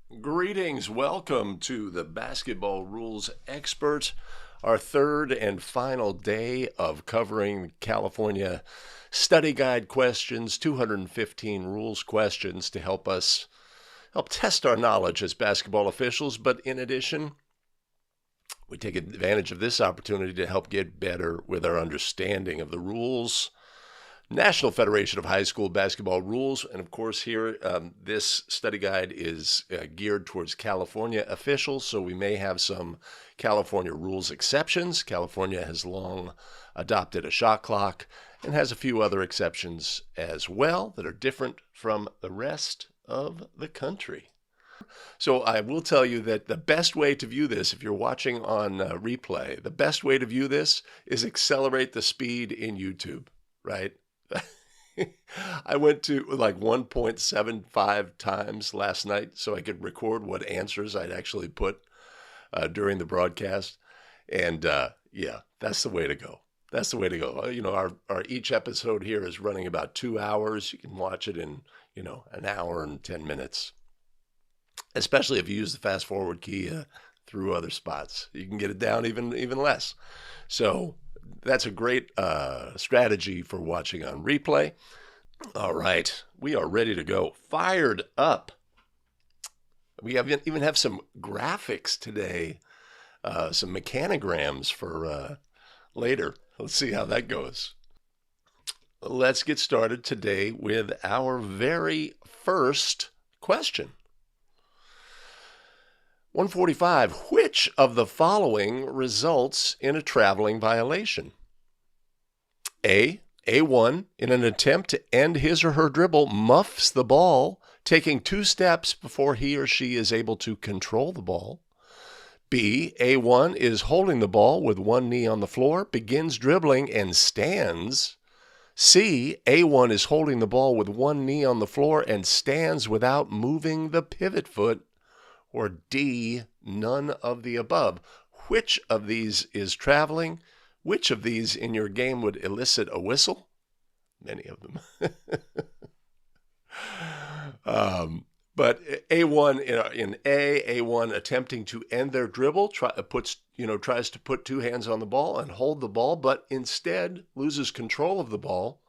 Greetings. Welcome to the Basketball Rules Expert, our third and final day of covering California study guide questions, 215 rules questions to help test our knowledge as basketball officials. But in addition, we take advantage of this opportunity to help get better with our understanding of the rules. National Federation of High School Basketball Rules. And of course, here, this study guide is geared towards California officials, so we may have some California rules exceptions. California has long adopted a shot clock and has a few other exceptions as well that are different from the rest of the country. So I will tell you that the best way to view this, if you're watching on replay, the best way to view this is accelerate the speed in YouTube, right? I went to like 1.75 times last night so I could record what answers I'd actually put during the broadcast. And yeah, that's the way to go. That's the way to go. Our each episode here is running about 2 hours. You can watch it in, an hour and 10 minutes, especially if you use the fast forward key through other spots. You can get it down even less. So that's a great strategy for watching on replay. All right, we are ready to go. Fired up. We even have some graphics today, some mechanograms for later. Let's see how that goes. Let's get started today with our very first question. 145, which of the following results in a traveling violation? A1, in an attempt to end his or her dribble, muffs the ball, taking 2 steps before he or she is able to control the ball. B, A1 is holding the ball with one knee on the floor, begins dribbling and stands. C, A1 is holding the ball with one knee on the floor and stands without moving the pivot foot. Or D, none of the above. Which of these is traveling? Which of these in your game would elicit a whistle? Many of them. But A1 in A1 attempting to end their dribble tries to put 2 hands on the ball and hold the ball, but instead loses control of the ball,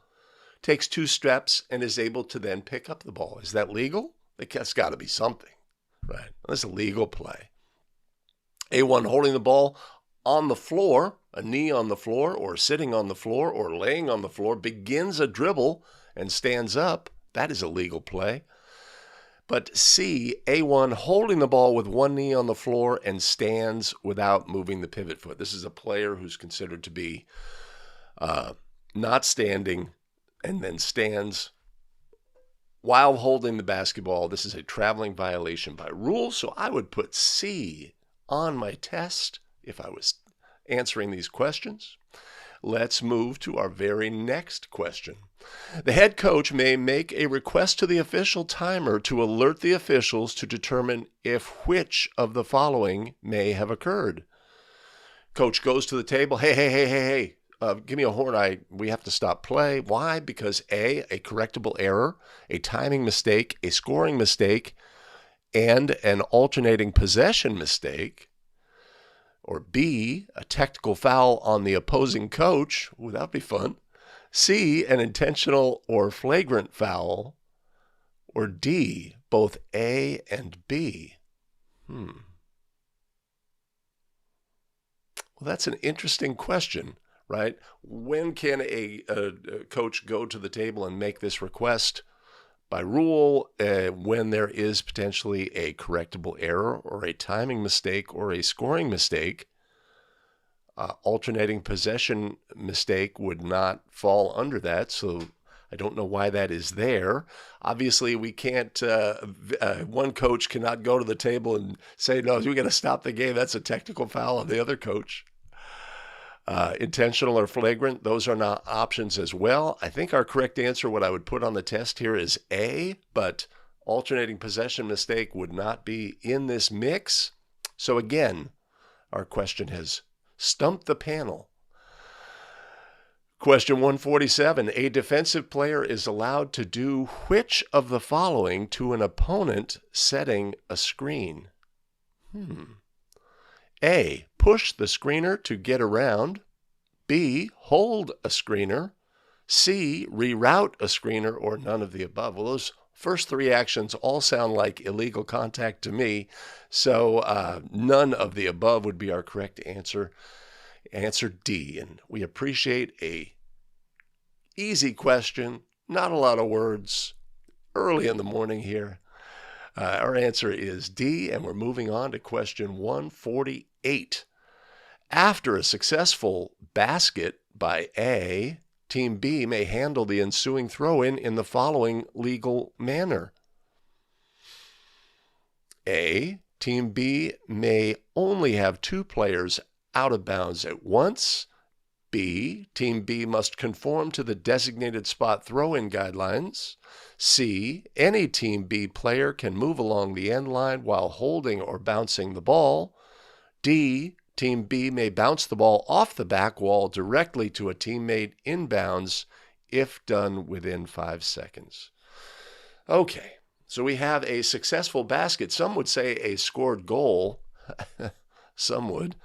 takes 2 steps, and is able to then pick up the ball. Is that legal? That's got to be something. Right. That's a legal play. A1 holding the ball on the floor, a knee on the floor, or sitting on the floor, or laying on the floor, begins a dribble and stands up. That is a legal play. But C, A1 holding the ball with one knee on the floor and stands without moving the pivot foot. This is a player who's considered to be not standing and then stands while holding the basketball. This is a traveling violation by rule, so I would put C on my test if I was answering these questions. Let's move to our very next question. The head coach may make a request to the official timer to alert the officials to determine if which of the following may have occurred. Coach goes to the table. Hey. Give me a horn. We have to stop play. Why? Because A, correctable error, a timing mistake, a scoring mistake, and an alternating possession mistake. Or B, a technical foul on the opposing coach. Ooh, that'd be fun. C, an intentional or flagrant foul. Or D, both A and B. Well, that's an interesting question. Right? When can a coach go to the table and make this request? By rule, when there is potentially a correctable error or a timing mistake or a scoring mistake. Alternating possession mistake would not fall under that, so I don't know why that is there. Obviously, we can't, one coach cannot go to the table and say, no, we got to stop the game. That's a technical foul on the other coach. Intentional or flagrant, those are not options as well. I think our correct answer, what I would put on the test here, is A, but alternating possession mistake would not be in this mix. So again, our question has stumped the panel. Question 147. A defensive player is allowed to do which of the following to an opponent setting a screen? A. Push the screener to get around. B. Hold a screener. C. Reroute a screener, or none of the above. Well, those first three actions all sound like illegal contact to me, so none of the above would be our correct answer. Answer D. And we appreciate a easy question, not a lot of words, early in the morning here. Our answer is D, and we're moving on to question 148. After a successful basket by A, Team B may handle the ensuing throw-in in the following legal manner. A, Team B may only have two players out of bounds at once. B, Team B must conform to the designated spot throw-in guidelines. C, any Team B player can move along the end line while holding or bouncing the ball. D, Team B may bounce the ball off the back wall directly to a teammate inbounds if done within 5 seconds. Okay, so we have a successful basket. Some would say a scored goal. Some would.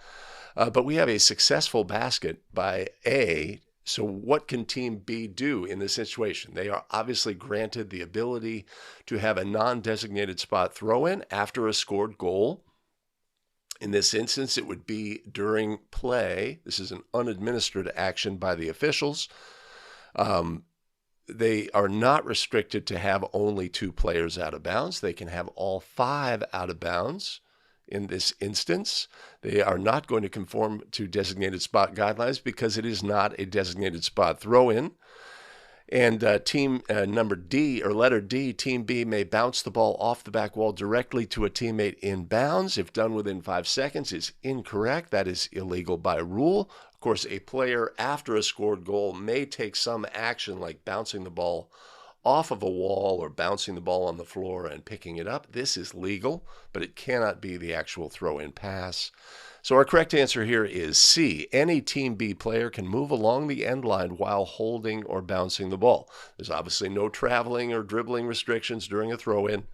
But we have a successful basket by A. So what can Team B do in this situation? They are obviously granted the ability to have a non-designated spot throw-in after a scored goal. In this instance, it would be during play. This is an unadministered action by the officials. They are not restricted to have only two players out of bounds. They can have all five out of bounds. In this instance, they are not going to conform to designated spot guidelines because it is not a designated spot throw-in. And team number D, or letter D, Team B may bounce the ball off the back wall directly to a teammate in bounds if done within 5 seconds is incorrect. That is illegal by rule. Of course, a player after a scored goal may take some action like bouncing the ball off of a wall or bouncing the ball on the floor and picking it up. This is legal, but it cannot be the actual throw-in pass. So our correct answer here is C. Any Team B player can move along the end line while holding or bouncing the ball. There's obviously no traveling or dribbling restrictions during a throw-in.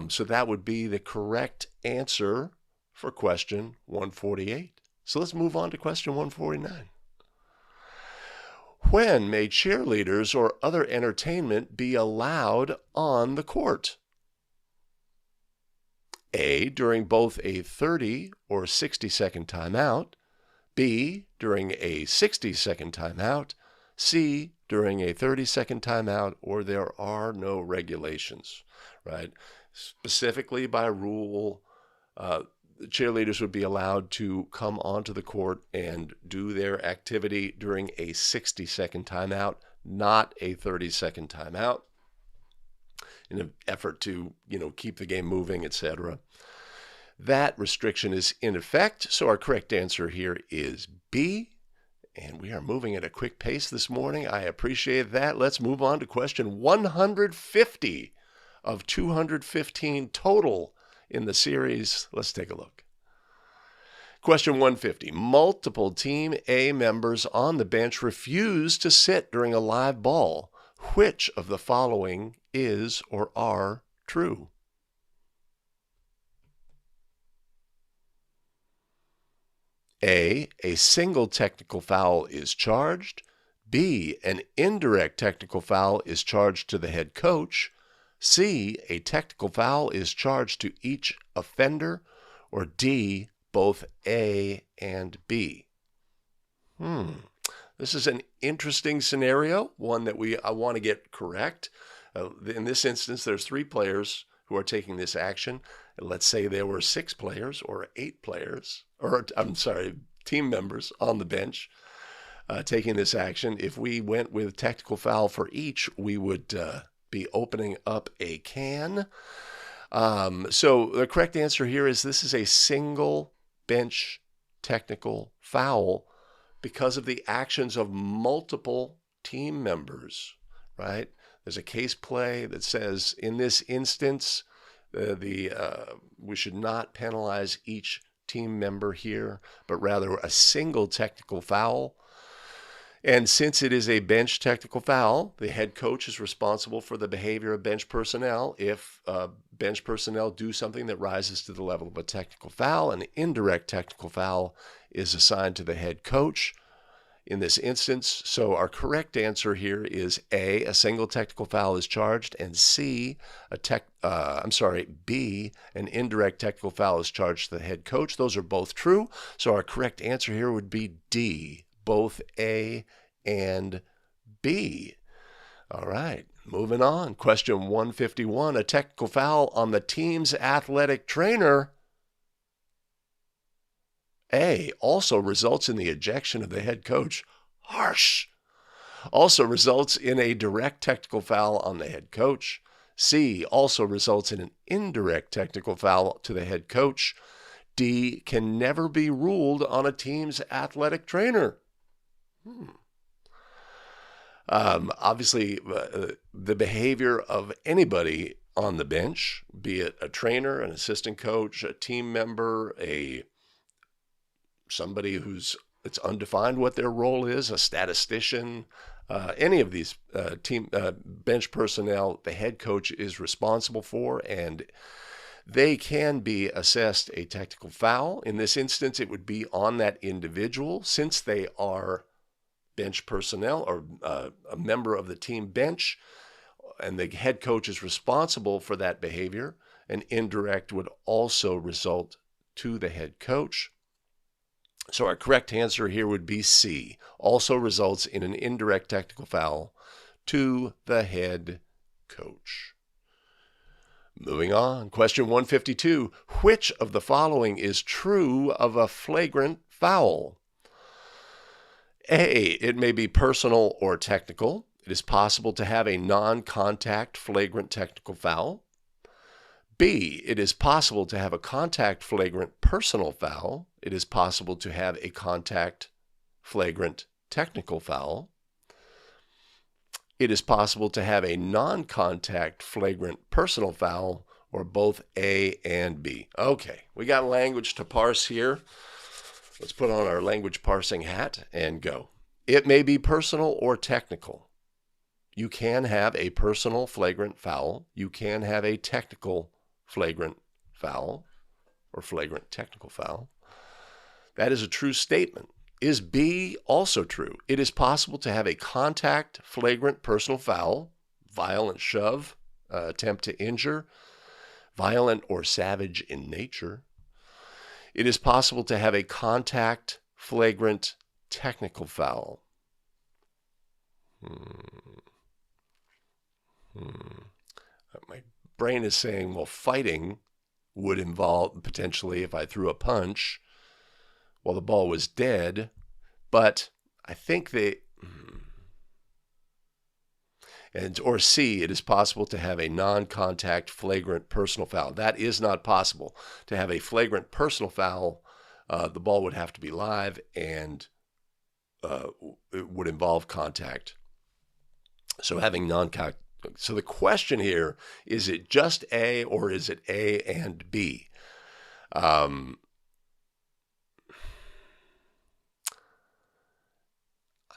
So that would be the correct answer for question 148. So let's move on to question 149. When may cheerleaders or other entertainment be allowed on the court? A, during both a 30 or 60-second timeout. B, during a 60-second timeout. C, during a 30-second timeout, or there are no regulations, right? Specifically by rule, cheerleaders would be allowed to come onto the court and do their activity during a 60-second timeout, not a 30-second timeout, in an effort to, keep the game moving, etc. That restriction is in effect, so our correct answer here is B. And we are moving at a quick pace this morning. I appreciate that. Let's move on to question 150 of 215 total in the series. Let's take a look. Question 150. Multiple Team A members on the bench refuse to sit during a live ball. Which of the following is or are true? A single technical foul is charged. B, an indirect technical foul is charged to the head coach. C, a technical foul is charged to each offender. Or D, both A and B. This is an interesting scenario, one that I want to get correct. In this instance, there's 3 players who are taking this action. Let's say there were 6 players or 8 players, team members on the bench taking this action. If we went with technical foul for each, we would be opening up a can. So the correct answer here is this is a single bench technical foul because of the actions of multiple team members, right? There's a case play that says in this instance, we should not penalize each team member here, but rather a single technical foul. And since it is a bench technical foul, the head coach is responsible for the behavior of bench personnel. If bench personnel do something that rises to the level of a technical foul, an indirect technical foul is assigned to the head coach in this instance. So our correct answer here is A, a single technical foul is charged, and B, an indirect technical foul is charged to the head coach. Those are both true. So our correct answer here would be D, both A and B. All right, moving on. Question 151, a technical foul on the team's athletic trainer, A, also results in the ejection of the head coach. Harsh. Also results in a direct technical foul on the head coach. C, also results in an indirect technical foul to the head coach. D, can never be ruled on a team's athletic trainer. Obviously, the behavior of anybody on the bench, be it a trainer, an assistant coach, a team member, somebody it's undefined what their role is, a statistician, any of these bench personnel, the head coach is responsible for, and they can be assessed a technical foul. In this instance, it would be on that individual, since they are bench personnel or a member of the team bench, and the head coach is responsible for that behavior. An indirect would also result to the head coach. So our correct answer here would be C, also results in an indirect technical foul to the head coach. Moving on, question 152, which of the following is true of a flagrant foul? A, it may be personal or technical. It is possible to have a non-contact flagrant technical foul. B, it is possible to have a contact flagrant personal foul. It is possible to have a contact flagrant technical foul. It is possible to have a non-contact flagrant personal foul, or both A and B. Okay, we got language to parse here. Let's put on our language parsing hat and go. It may be personal or technical. You can have a personal flagrant foul. You can have a technical flagrant foul or flagrant technical foul. That is a true statement. Is B also true? It is possible to have a contact flagrant personal foul, violent shove, attempt to injure, violent or savage in nature. It is possible to have a contact flagrant technical foul. My brain is saying, well, fighting would involve potentially if I threw a punch while the ball was dead, but I think or C, it is possible to have a non-contact flagrant personal foul. That is not possible. To have a flagrant personal foul, the ball would have to be live and it would involve contact. So having non-contact. So the question here, is it just A or is it A and B?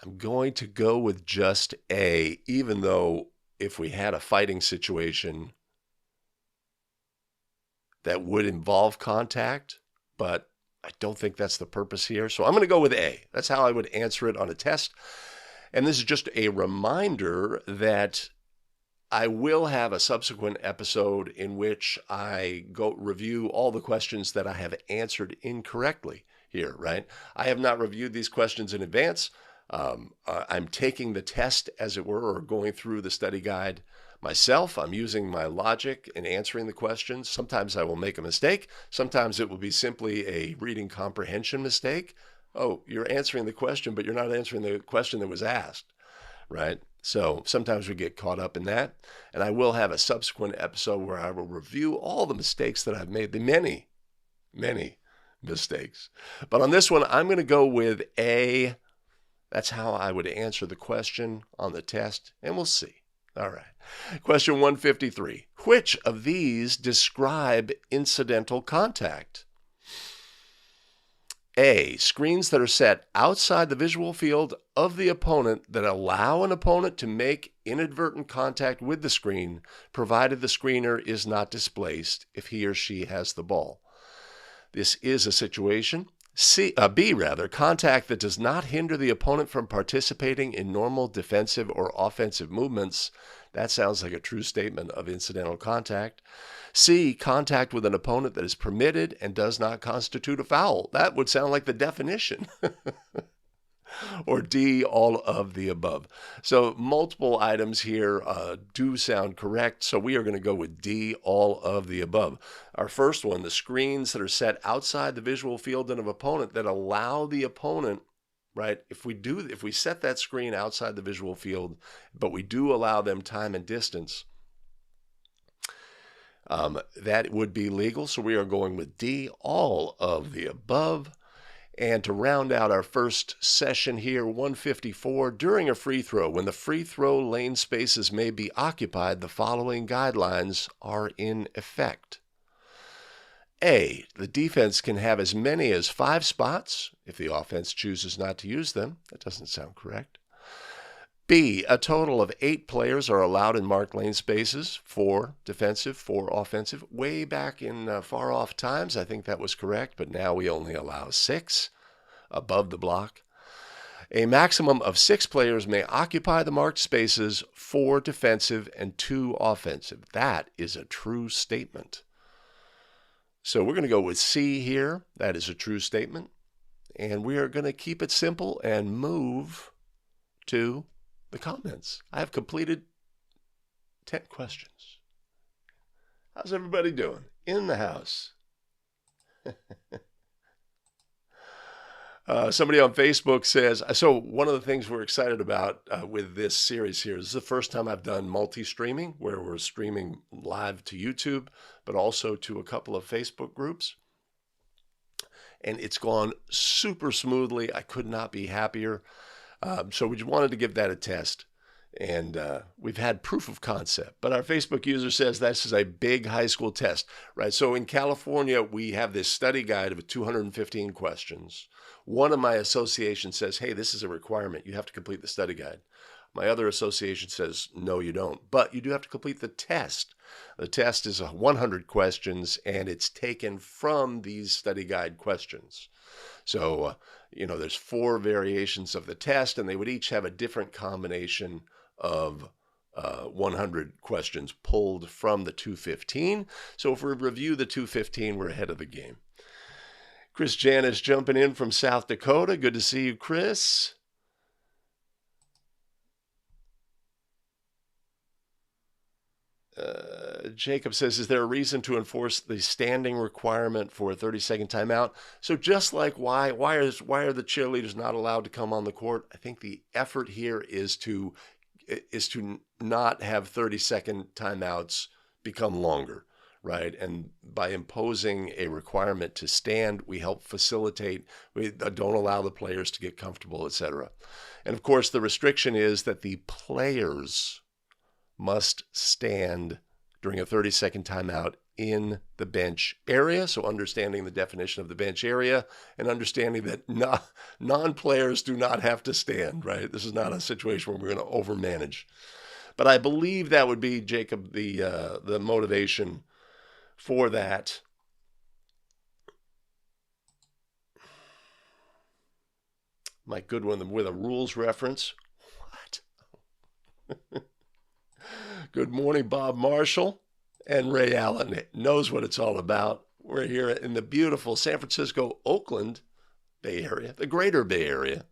I'm going to go with just A, even though if we had a fighting situation that would involve contact, but I don't think that's the purpose here. So I'm going to go with A. That's how I would answer it on a test. And this is just a reminder that I will have a subsequent episode in which I go review all the questions that I have answered incorrectly here, right? I have not reviewed these questions in advance. I'm taking the test, as it were, or going through the study guide myself. I'm using my logic in answering the questions. Sometimes I will make a mistake. Sometimes it will be simply a reading comprehension mistake. Oh, you're answering the question, but you're not answering the question that was asked, right? So sometimes we get caught up in that. And I will have a subsequent episode where I will review all the mistakes that I've made, the many, many mistakes. But on this one, I'm going to go with A. That's how I would answer the question on the test, and we'll see. All right. Question 153. Which of these describe incidental contact? A, screens that are set outside the visual field of the opponent that allow an opponent to make inadvertent contact with the screen, provided the screener is not displaced if he or she has the ball. This is a situation. B, contact that does not hinder the opponent from participating in normal defensive or offensive movements. That sounds like a true statement of incidental contact. C, contact with an opponent that is permitted and does not constitute a foul. That would sound like the definition. Or D, all of the above. So multiple items here do sound correct. So we are going to go with D, all of the above. Our first one, the screens that are set outside the visual field of an opponent that allow the opponent, right? If we set that screen outside the visual field, but we do allow them time and distance, that would be legal. So we are going with D, all of the above. And to round out our first session here, 154, during a free throw, when the free throw lane spaces may be occupied, the following guidelines are in effect. A, the defense can have as many as 5 spots if the offense chooses not to use them. That doesn't sound correct. B, a total of 8 players are allowed in marked lane spaces, 4 defensive, 4 offensive. Way back in far off times, I think that was correct, but now we only allow 6 above the block. A maximum of 6 players may occupy the marked spaces, 4 defensive and 2 offensive. That is a true statement. So we're going to go with C here. That is a true statement. And we are going to keep it simple and move to the comments. I have completed 10 questions. How's everybody doing in the house? Somebody on Facebook says, so one of the things we're excited about with this series here is the first time I've done multi-streaming, where we're streaming live to YouTube, but also to a couple of Facebook groups. And it's gone super smoothly. I could not be happier. So we wanted to give that a test, and we've had proof of concept. But our Facebook user says this is a big high school test, right? So in California, we have this study guide of 215 questions. One of my associations says, hey, this is a requirement. You have to complete the study guide. My other association says, no, you don't. But you do have to complete the test. The test is 100 questions, and it's taken from these study guide questions. So, there's 4 variations of the test, and they would each have a different combination of 100 questions pulled from the 215. So if we review the 215, we're ahead of the game. Chris Janis jumping in from South Dakota. Good to see you, Chris. Jacob says, is there a reason to enforce the standing requirement for a 30-second timeout? So just like why are the cheerleaders not allowed to come on the court? I think the effort here is to not have 30-second timeouts become longer, right? And by imposing a requirement to stand, we help facilitate, we don't allow the players to get comfortable, etc. And of course, the restriction is that the players must stand during a 30-second timeout in the bench area. So understanding the definition of the bench area and understanding that non-players do not have to stand, right? This is not a situation where we're going to overmanage. But I believe that would be, Jacob, the motivation for that. My good one with a rules reference. What? Good morning, Bob Marshall. And Ray Allen knows what it's all about. We're here in the beautiful San Francisco, Oakland Bay Area, the greater Bay Area.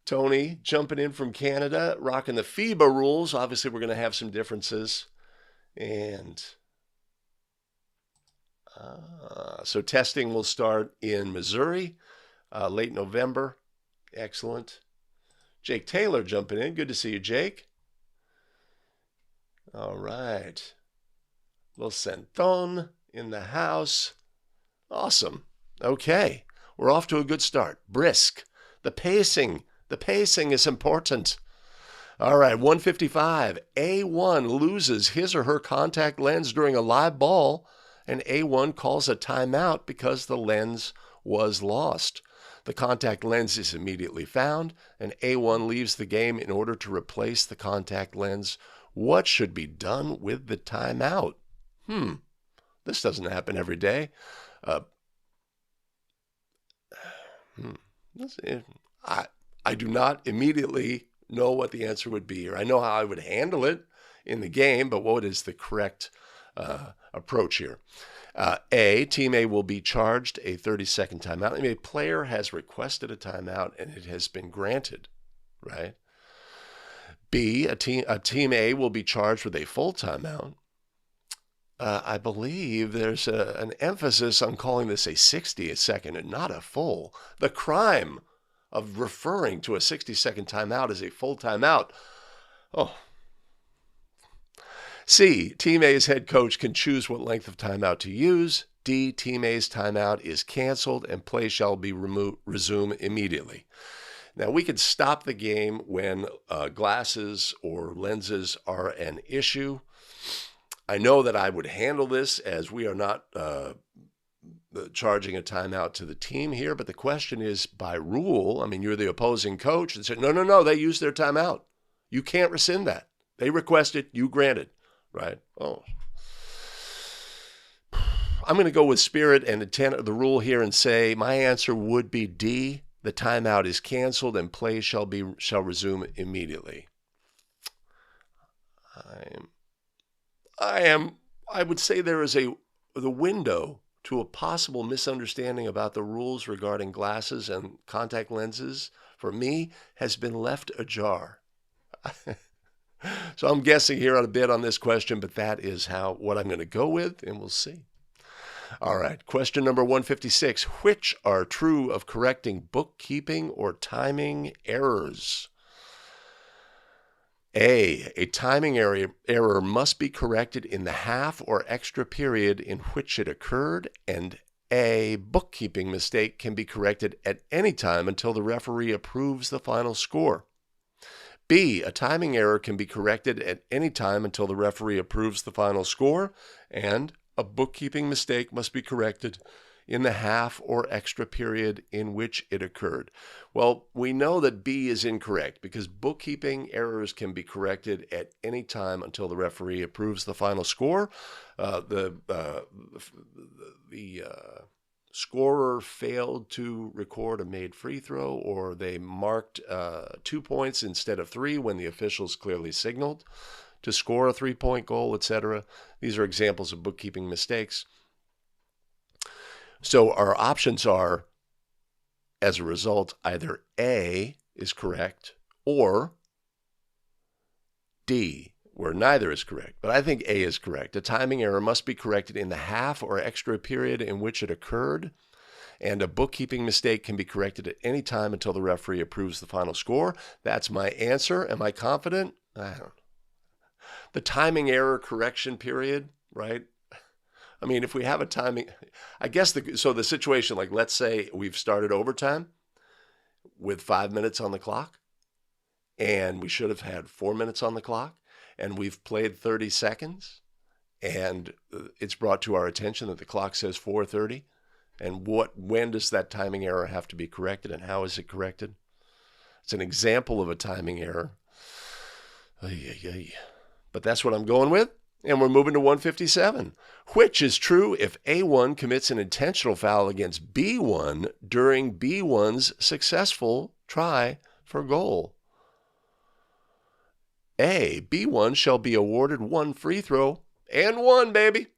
Tony jumping in from Canada, rocking the FIBA rules. Obviously, we're going to have some differences. And so testing will start in Missouri, late November. Excellent. Jake Taylor jumping in. Good to see you, Jake. All right. Los Santon in the house. Awesome. Okay. We're off to a good start. Brisk. The pacing is important. All right. 155. A1 loses his or her contact lens during a live ball, and A1 calls a timeout because the lens was lost. The contact lens is immediately found, and A1 leaves the game in order to replace the contact lens. What should be done with the timeout? This doesn't happen every day. I do not immediately know what the answer would be here. I know how I would handle it in the game, but what is the correct approach here? A, Team A will be charged a 30-second timeout. I mean, a player has requested a timeout and it has been granted, right? B, Team A will be charged with a full timeout. I believe there's an emphasis on calling this a 60-second and not a full. The crime of referring to a 60-second timeout as a full timeout. Oh. C, Team A's head coach can choose what length of timeout to use. D, Team A's timeout is canceled and play shall be resume immediately. Now, we could stop the game when glasses or lenses are an issue. I know that I would handle this as we are not charging a timeout to the team here, but the question is by rule. I mean, you're the opposing coach and say, no, they used their timeout. You can't rescind that. They requested, you granted, right? Oh. I'm going to go with spirit and intent of the rule here and say my answer would be D. The timeout is canceled and play shall resume immediately. I would say there is the window to a possible misunderstanding about the rules regarding glasses and contact lenses, for me, has been left ajar. So I'm guessing here on a bit on this question, but that is what I'm going to go with, and we'll see. All right, question number 156. Which are true of correcting bookkeeping or timing errors? A timing error must be corrected in the half or extra period in which it occurred, and a bookkeeping mistake can be corrected at any time until the referee approves the final score. B, a timing error can be corrected at any time until the referee approves the final score, and a bookkeeping mistake must be corrected in the half or extra period in which it occurred. Well, we know that B is incorrect because bookkeeping errors can be corrected at any time until the referee approves the final score. The scorer failed to record a made free throw, or they marked 2 points instead of 3 when the officials clearly signaled to score a 3-point goal, etc. These are examples of bookkeeping mistakes. So our options are, as a result, either A is correct or D, where neither is correct. But I think A is correct. A timing error must be corrected in the half or extra period in which it occurred, and a bookkeeping mistake can be corrected at any time until the referee approves the final score. That's my answer. Am I confident? I don't know. The timing error correction period, right? I mean, if we have a timing, I guess the situation, like let's say we've started overtime with 5 minutes on the clock, and we should have had 4 minutes on the clock, and we've played 30 seconds, and it's brought to our attention that the clock says 4:30, and when does that timing error have to be corrected, and how is it corrected? It's an example of a timing error. But that's what I'm going with. And we're moving to 157. Which is true if A1 commits an intentional foul against B1 during B1's successful try for goal? A, B1 shall be awarded 1 free throw and 1, baby.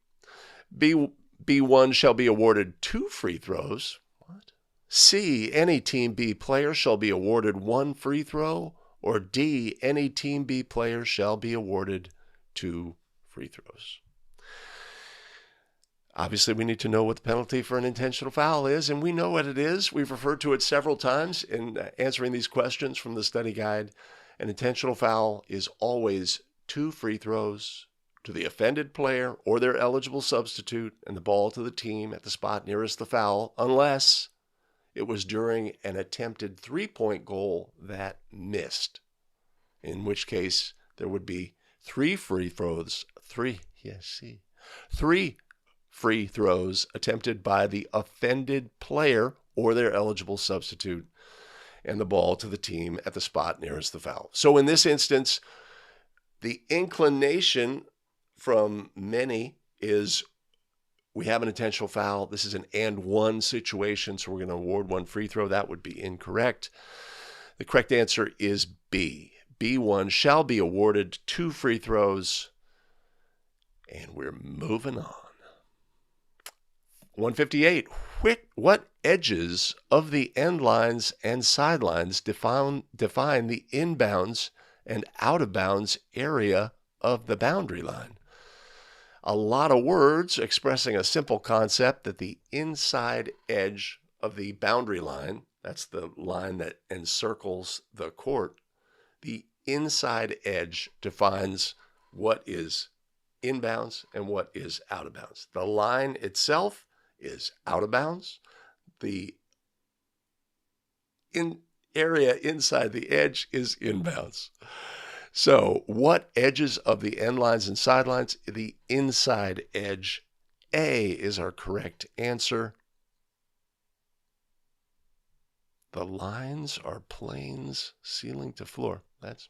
B1 shall be awarded 2 free throws. What? C, any Team B player shall be awarded 1 free throw. Or D, any Team B player shall be awarded 2 free throws. Obviously, we need to know what the penalty for an intentional foul is, and we know what it is. We've referred to it several times in answering these questions from the study guide. An intentional foul is always 2 free throws to the offended player or their eligible substitute and the ball to the team at the spot nearest the foul, unless it was during an attempted 3-point goal that missed, in which case there would be 3 free throws, 3 free throws attempted by the offended player or their eligible substitute and the ball to the team at the spot nearest the foul. So in this instance, the inclination from many is we have an intentional foul. This is an and one situation, so we're going to award one free throw. That would be incorrect. The correct answer is B. B1 shall be awarded 2 free throws. And we're moving on. 158. What edges of the end lines and sidelines define the inbounds and out of bounds area of the boundary line? A lot of words expressing a simple concept that the inside edge of the boundary line, that's the line that encircles the court, the inside edge defines what is inbounds and what is out of bounds. The line itself is out of bounds. The area inside the edge is inbounds. So what edges of the end lines and sidelines? The inside edge. A is our correct answer. The lines are planes ceiling to floor. That's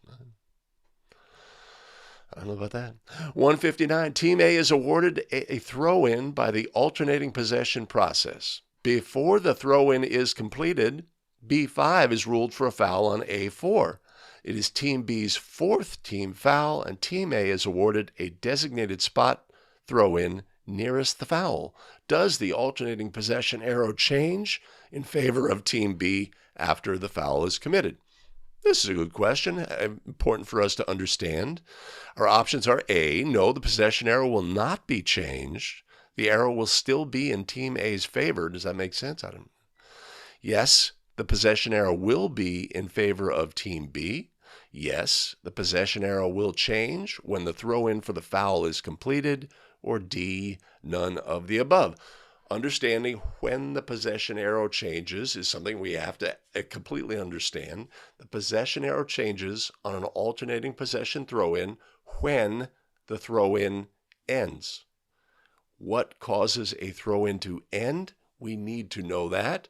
I don't know about that. 159. Team A is awarded a throw-in by the alternating possession process. Before the throw-in is completed, B5 is ruled for a foul on A4. It is Team B's 4th team foul, and Team A is awarded a designated spot throw-in nearest the foul. Does the alternating possession arrow change in favor of Team B after the foul is committed? This is a good question, important for us to understand. Our options are A, no, the possession arrow will not be changed. The arrow will still be in Team A's favor. Does that make sense? I don't know. Yes, the possession arrow will be in favor of Team B. Yes, the possession arrow will change when the throw-in for the foul is completed. Or D, none of the above. Understanding when the possession arrow changes is something we have to completely understand. The possession arrow changes on an alternating possession throw-in when the throw-in ends. What causes a throw-in to end? We need to know that,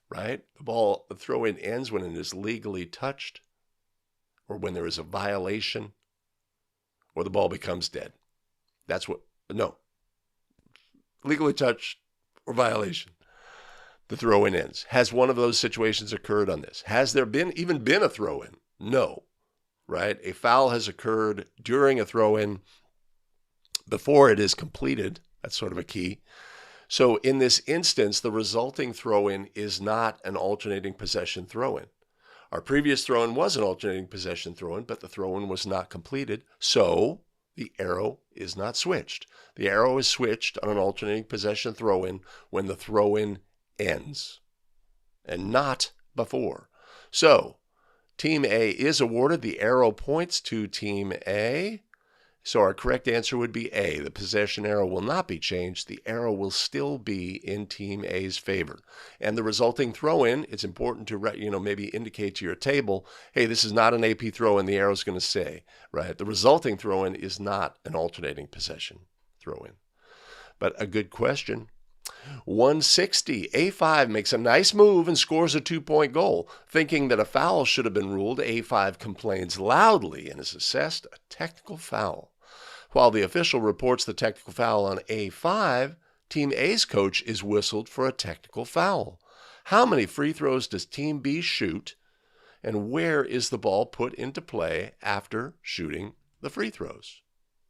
right? The throw-in ends when it is legally touched, or when there is a violation, or the ball becomes dead. Legally touched or violation. The throw-in ends. Has one of those situations occurred on this? Has there even been a throw-in? No, right? A foul has occurred during a throw-in before it is completed. That's sort of a key. So in this instance, the resulting throw-in is not an alternating possession throw-in. Our previous throw-in was an alternating possession throw-in, but the throw-in was not completed. So the arrow is not switched. The arrow is switched on an alternating possession throw-in when the throw-in ends, and not before. So Team A is awarded. The arrow points to Team A. So our correct answer would be A. The possession arrow will not be changed. The arrow will still be in Team A's favor. And the resulting throw-in, it's important to maybe indicate to your table, hey, this is not an AP throw-in, the arrow's going to say, right? The resulting throw-in is not an alternating possession throw-in. But a good question. 160. A5 makes a nice move and scores a 2-point goal. Thinking that a foul should have been ruled, A5 complains loudly and is assessed a technical foul. While the official reports the technical foul on A5, Team A's coach is whistled for a technical foul. How many free throws does Team B shoot, and where is the ball put into play after shooting the free throws?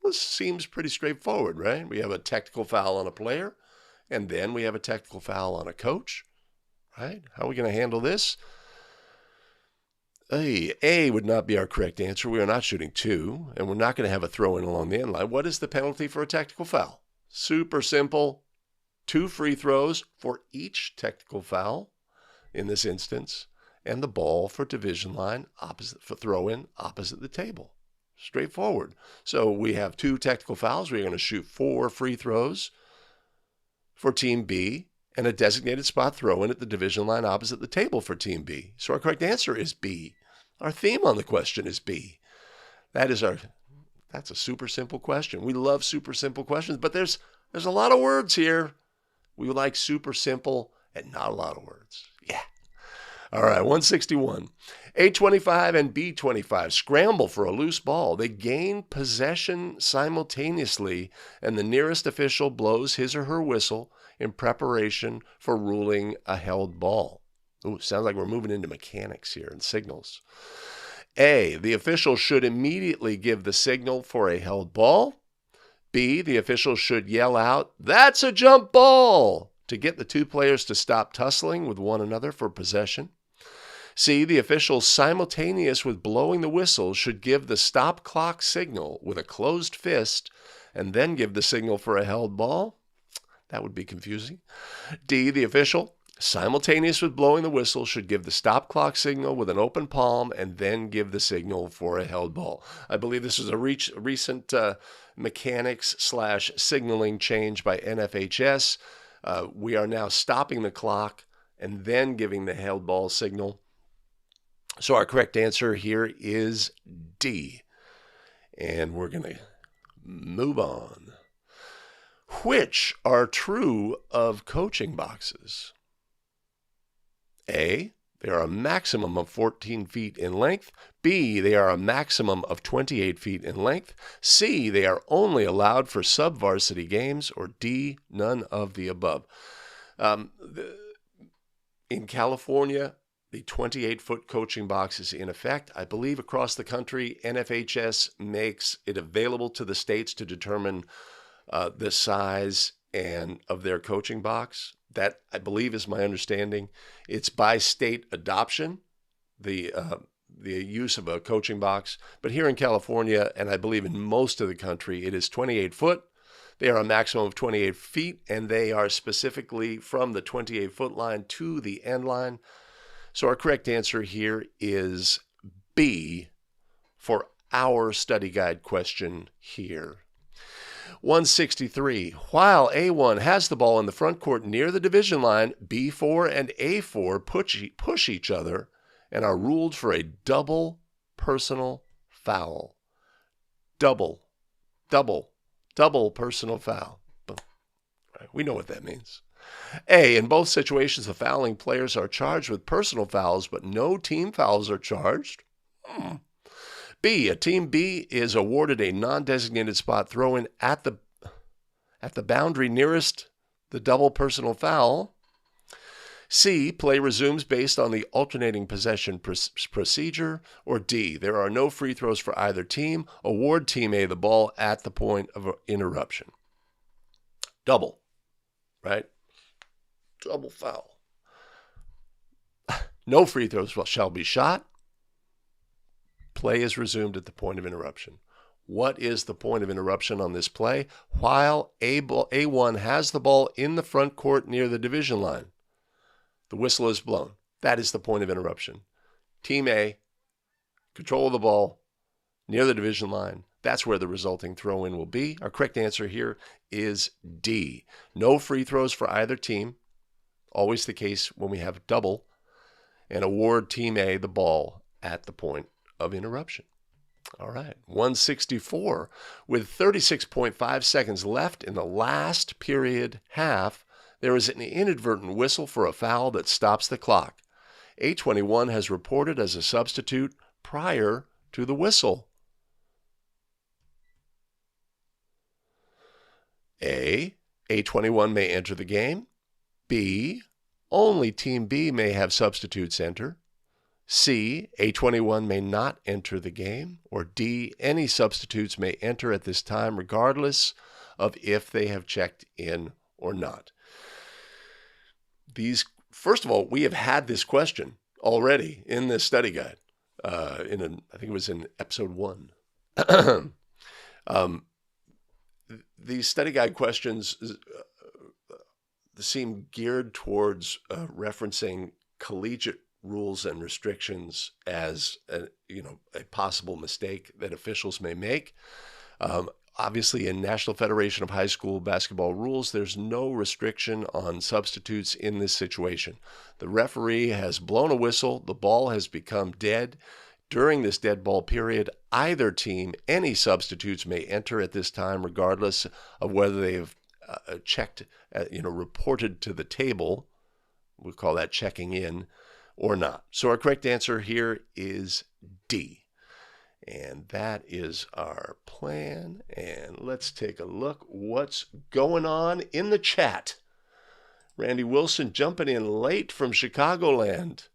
This seems pretty straightforward, right? We have a technical foul on a player, and then we have a technical foul on a coach, right? How are we going to handle this? A would not be our correct answer. We are not shooting 2, and we're not going to have a throw-in along the end line. What is the penalty for a technical foul? Super simple. 2 free throws for each technical foul in this instance, and the ball for division line for throw-in opposite the table. Straightforward. So we have 2 technical fouls. We're going to shoot 4 free throws for Team B and a designated spot throw-in at the division line opposite the table for Team B. So our correct answer is B. Our theme on the question is B. That's a super simple question. We love super simple questions, but there's There's a lot of words here. We like super simple and not a lot of words. Yeah. All right, 161. A25 and B25 scramble for a loose ball. They gain possession simultaneously, and the nearest official blows his or her whistle in preparation for ruling a held ball. Ooh, sounds like we're moving into mechanics here and signals. A, the official should immediately give the signal for a held ball. B, the official should yell out, "That's a jump ball," to get the two players to stop tussling with one another for possession. C, the official simultaneous with blowing the whistle should give the stop clock signal with a closed fist and then give the signal for a held ball. That would be confusing. D, the official simultaneous with blowing the whistle should give the stop clock signal with an open palm and then give the signal for a held ball. I believe this is a recent mechanics/signaling change by NFHS. We are now stopping the clock and then giving the held ball signal. So our correct answer here is D. And we're going to move on. Which are true of coaching boxes? A, they are a maximum of 14 feet in length. B, they are a maximum of 28 feet in length. C, they are only allowed for sub-varsity games. Or D, none of the above. In California, the 28-foot coaching box is in effect. I believe across the country, NFHS makes it available to the states to determine the size and of their coaching box. That, I believe, is my understanding. It's by state adoption, the use of a coaching box. But here in California, and I believe in most of the country, it is 28 foot. They are a maximum of 28 feet, and they are specifically from the 28-foot line to the end line. So our correct answer here is B for our study guide question here. 163. While A1 has the ball in the front court near the division line, B4 and A4 push each other and are ruled for a double personal foul. Double personal foul. We know what that means. A, in both situations, the fouling players are charged with personal fouls, but no team fouls are charged. B, a team B is awarded a non-designated spot throw-in at the boundary nearest the double personal foul. C, play resumes based on the alternating possession procedure. Or D, there are no free throws for either team. Award Team A the ball at the point of interruption. Double, right? Double foul. No free throws shall be shot. Play is resumed at the point of interruption. What is the point of interruption on this play? While A1 has the ball in the front court near the division line, the whistle is blown. That is the point of interruption. Team A, control of the ball near the division line. That's where the resulting throw-in will be. Our correct answer here is D. No free throws for either team. Always the case when we have double. And award Team A the ball at the point of interruption. All right, 164. With 36.5 seconds left in the last period half, there is an inadvertent whistle for a foul that stops the clock. A21 has reported as a substitute prior to the whistle. A, A21 may enter the game. B, only Team B may have substitutes enter. C, A21 may not enter the game. Or D, any substitutes may enter at this time regardless of if they have checked in or not. First of all, we have had this question already in this study guide. I think it was in episode 1. These study guide questions seem geared towards referencing collegiate rules and restrictions as a possible mistake that officials may make. Obviously, in National Federation of High School Basketball rules, there's no restriction on substitutes in this situation. The referee has blown a whistle. The ball has become dead. During this dead ball period, either team, any substitutes may enter at this time, regardless of whether they have checked, reported to the table. We call that checking in or not. So our correct answer here is D. And that is our plan. And let's take a look what's going on in the chat. Randy Wilson jumping in late from Chicagoland.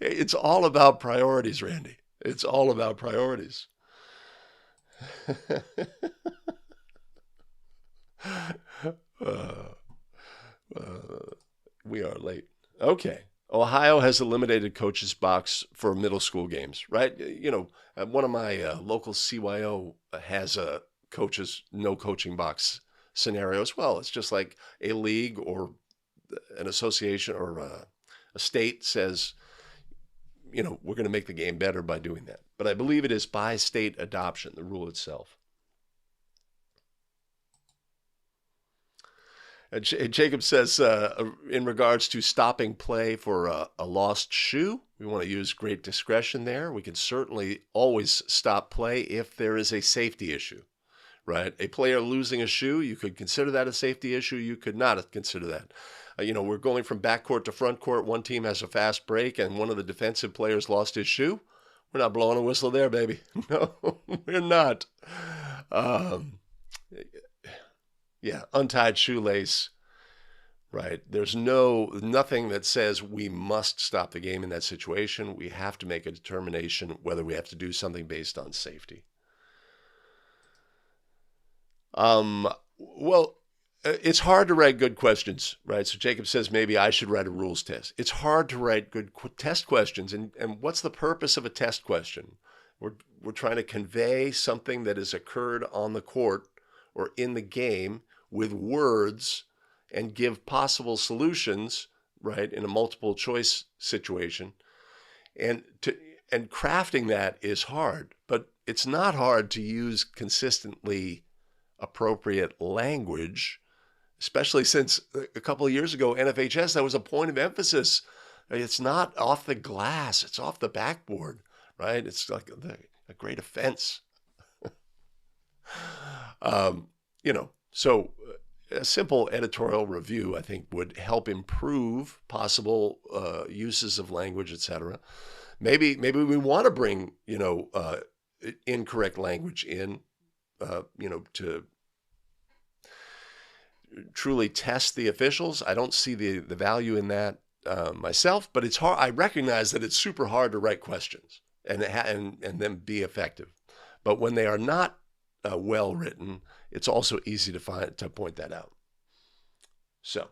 It's all about priorities, Randy. It's all about priorities. We are late. Okay. Ohio has eliminated coaches box for middle school games, right? One of my local CYO has a no coaching box scenario as well. It's just like a league or an association or a state says, we're going to make the game better by doing that. But I believe it is by state adoption, the rule itself. Jacob says, in regards to stopping play for a lost shoe, we want to use great discretion there. We can certainly always stop play if there is a safety issue, right? A player losing a shoe, you could consider that a safety issue. You could not consider that. We're going from backcourt to front court. One team has a fast break, and one of the defensive players lost his shoe. We're not blowing a whistle there, baby. No, we're not. Untied shoelace, right? There's nothing that says we must stop the game in that situation. We have to make a determination whether we have to do something based on safety. It's hard to write good questions, right? So Jacob says maybe I should write a rules test. It's hard to write good test questions. And what's the purpose of a test question? We're trying to convey something that has occurred on the court or in the game with words and give possible solutions, right, in a multiple choice situation. And crafting that is hard, but it's not hard to use consistently appropriate language, especially since a couple of years ago, NFHS, that was a point of emphasis. It's not off the glass, it's off the backboard, right? It's like a great offense. So a simple editorial review, I think, would help improve possible uses of language, etc. Maybe we want to bring, incorrect language in, to truly test the officials. I don't see the value in that myself, but it's hard. I recognize that it's super hard to write questions and then be effective. But when they are not well written, it's also easy to point that out. So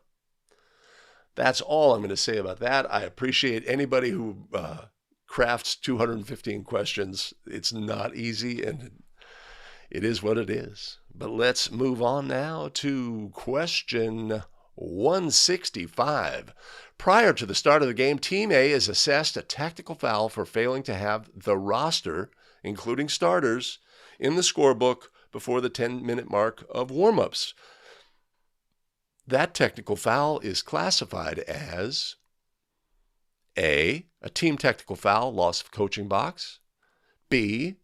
that's all I'm going to say about that. I appreciate anybody who crafts 215 questions. It's not easy, and it is what it is. But let's move on now to question 165. Prior to the start of the game, Team A is assessed a tactical foul for failing to have the roster, including starters, in the scorebook before the 10-minute mark of warm-ups. That technical foul is classified as A, a team technical foul, loss of coaching box, B,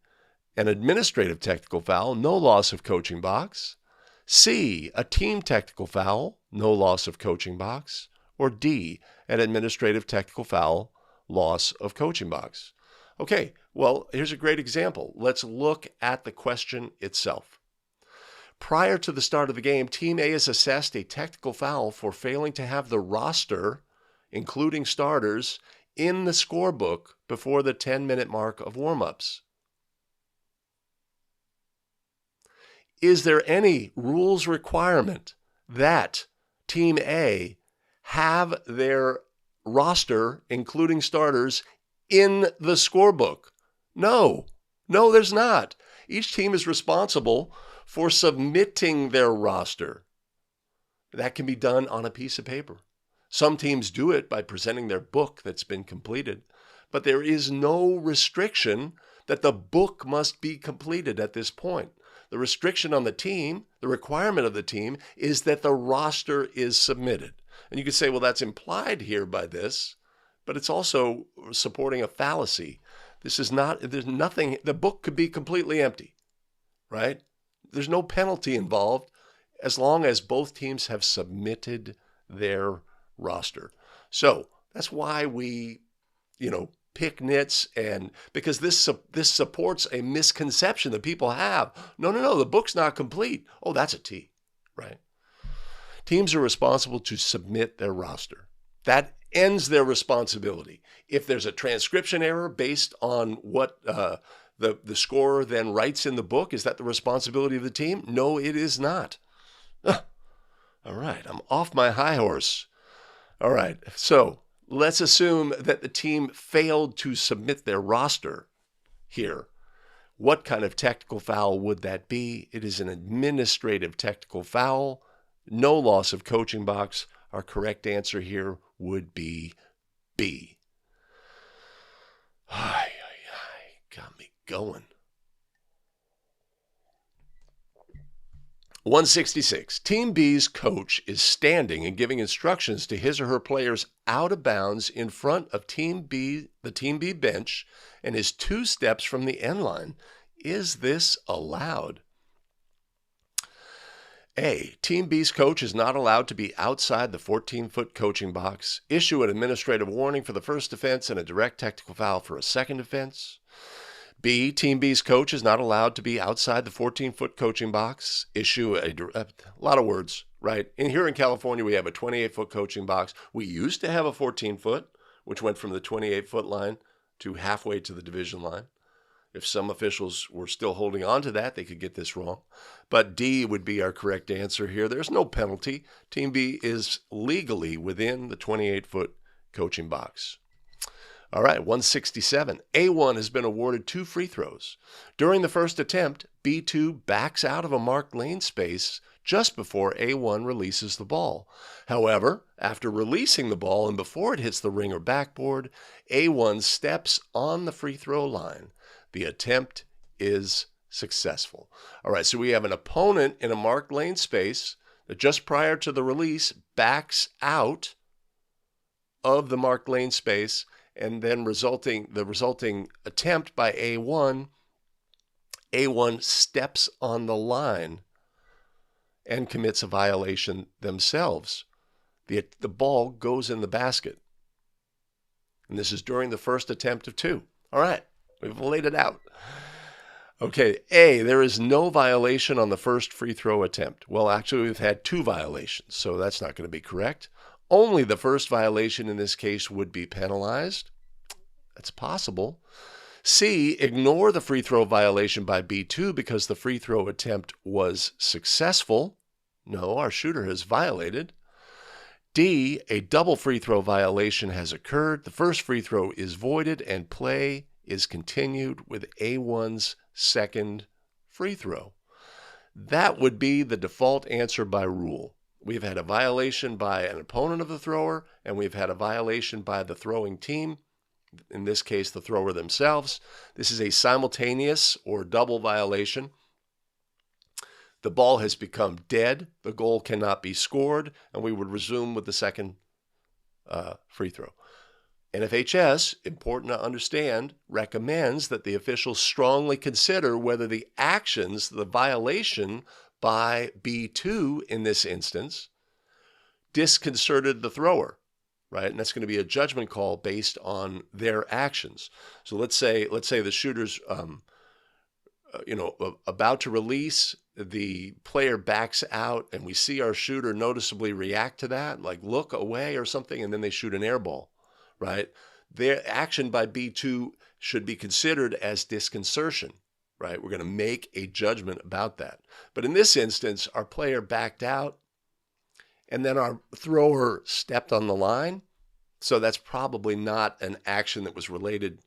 an administrative technical foul, no loss of coaching box, C, a team technical foul, no loss of coaching box, or D, an administrative technical foul, loss of coaching box. Okay, well, here's a great example. Let's look at the question itself. Prior to the start of the game, Team A is assessed a technical foul for failing to have the roster, including starters, in the scorebook before the 10-minute mark of warm-ups. Is there any rules requirement that Team A have their roster, including starters, in the scorebook? No, there's not. Each team is responsible for submitting their roster. That can be done on a piece of paper. Some teams do it by presenting their book that's been completed, but there is no restriction that the book must be completed at this point. The restriction on the team, the requirement of the team, is that the roster is submitted. And you could say, well, that's implied here by this, but it's also supporting a fallacy. There's nothing, the book could be completely empty, right? there's no penalty involved as long as both teams have submitted their roster. So that's why we, pick nits, and because this supports a misconception that people have. No, the book's not complete. Oh, that's a T, right? Teams are responsible to submit their roster. That ends their responsibility. If there's a transcription error based on what the scorer then writes in the book, is that the responsibility of the team? No, it is not. All right, I'm off my high horse. All right, so let's assume that the team failed to submit their roster here. What kind of technical foul would that be? It is an administrative technical foul. No loss of coaching box. Our correct answer here would be B. Got me going. 166. Team B's coach is standing and giving instructions to his or her players out of bounds in front of the Team B bench and is 2 steps from the end line. Is this allowed? A. Team B's coach is not allowed to be outside the 14-foot coaching box. Issue an administrative warning for the first offense and a direct technical foul for a second offense. B. Team B's coach is not allowed to be outside the 14-foot coaching box. Issue a lot of words, right? And here in California, we have a 28-foot coaching box. We used to have a 14-foot, which went from the 28-foot line to halfway to the division line. If some officials were still holding on to that, they could get this wrong. But D would be our correct answer here. There's no penalty. Team B is legally within the 28-foot coaching box. All right, 167. A1 has been awarded 2 free throws. During the first attempt, B2 backs out of a marked lane space just before A1 releases the ball. However, after releasing the ball and before it hits the ring or backboard, A1 steps on the free throw line. The attempt is successful. All right, so we have an opponent in a marked lane space that just prior to the release backs out of the marked lane space, and then the resulting attempt by A1 steps on the line and commits a violation themselves. The ball goes in the basket. And this is during the first attempt of 2. All right, we've laid it out. Okay, A, there is no violation on the first free throw attempt. Well, actually, we've had 2 violations, so that's not going to be correct. Only the first violation in this case would be penalized. That's possible. C, ignore the free throw violation by B2 because the free throw attempt was successful. No, our shooter has violated. D, a double free throw violation has occurred. The first free throw is voided and play is continued with A1's second free throw. That would be the default answer by rule. We've had a violation by an opponent of the thrower, and we've had a violation by the throwing team, in this case, the thrower themselves. This is a simultaneous or double violation. The ball has become dead. The goal cannot be scored, and we would resume with the second free throw. NFHS, important to understand, recommends that the officials strongly consider whether the actions, the violation by B2 in this instance, disconcerted the thrower, right? And that's going to be a judgment call based on their actions. So let's say the shooter's about to release, the player backs out, and we see our shooter noticeably react to that, like look away or something, and then they shoot an air ball, right? Their action by B2 should be considered as disconcertion, right? We're going to make a judgment about that. But in this instance, our player backed out, and then our thrower stepped on the line. So that's probably not an action that was related,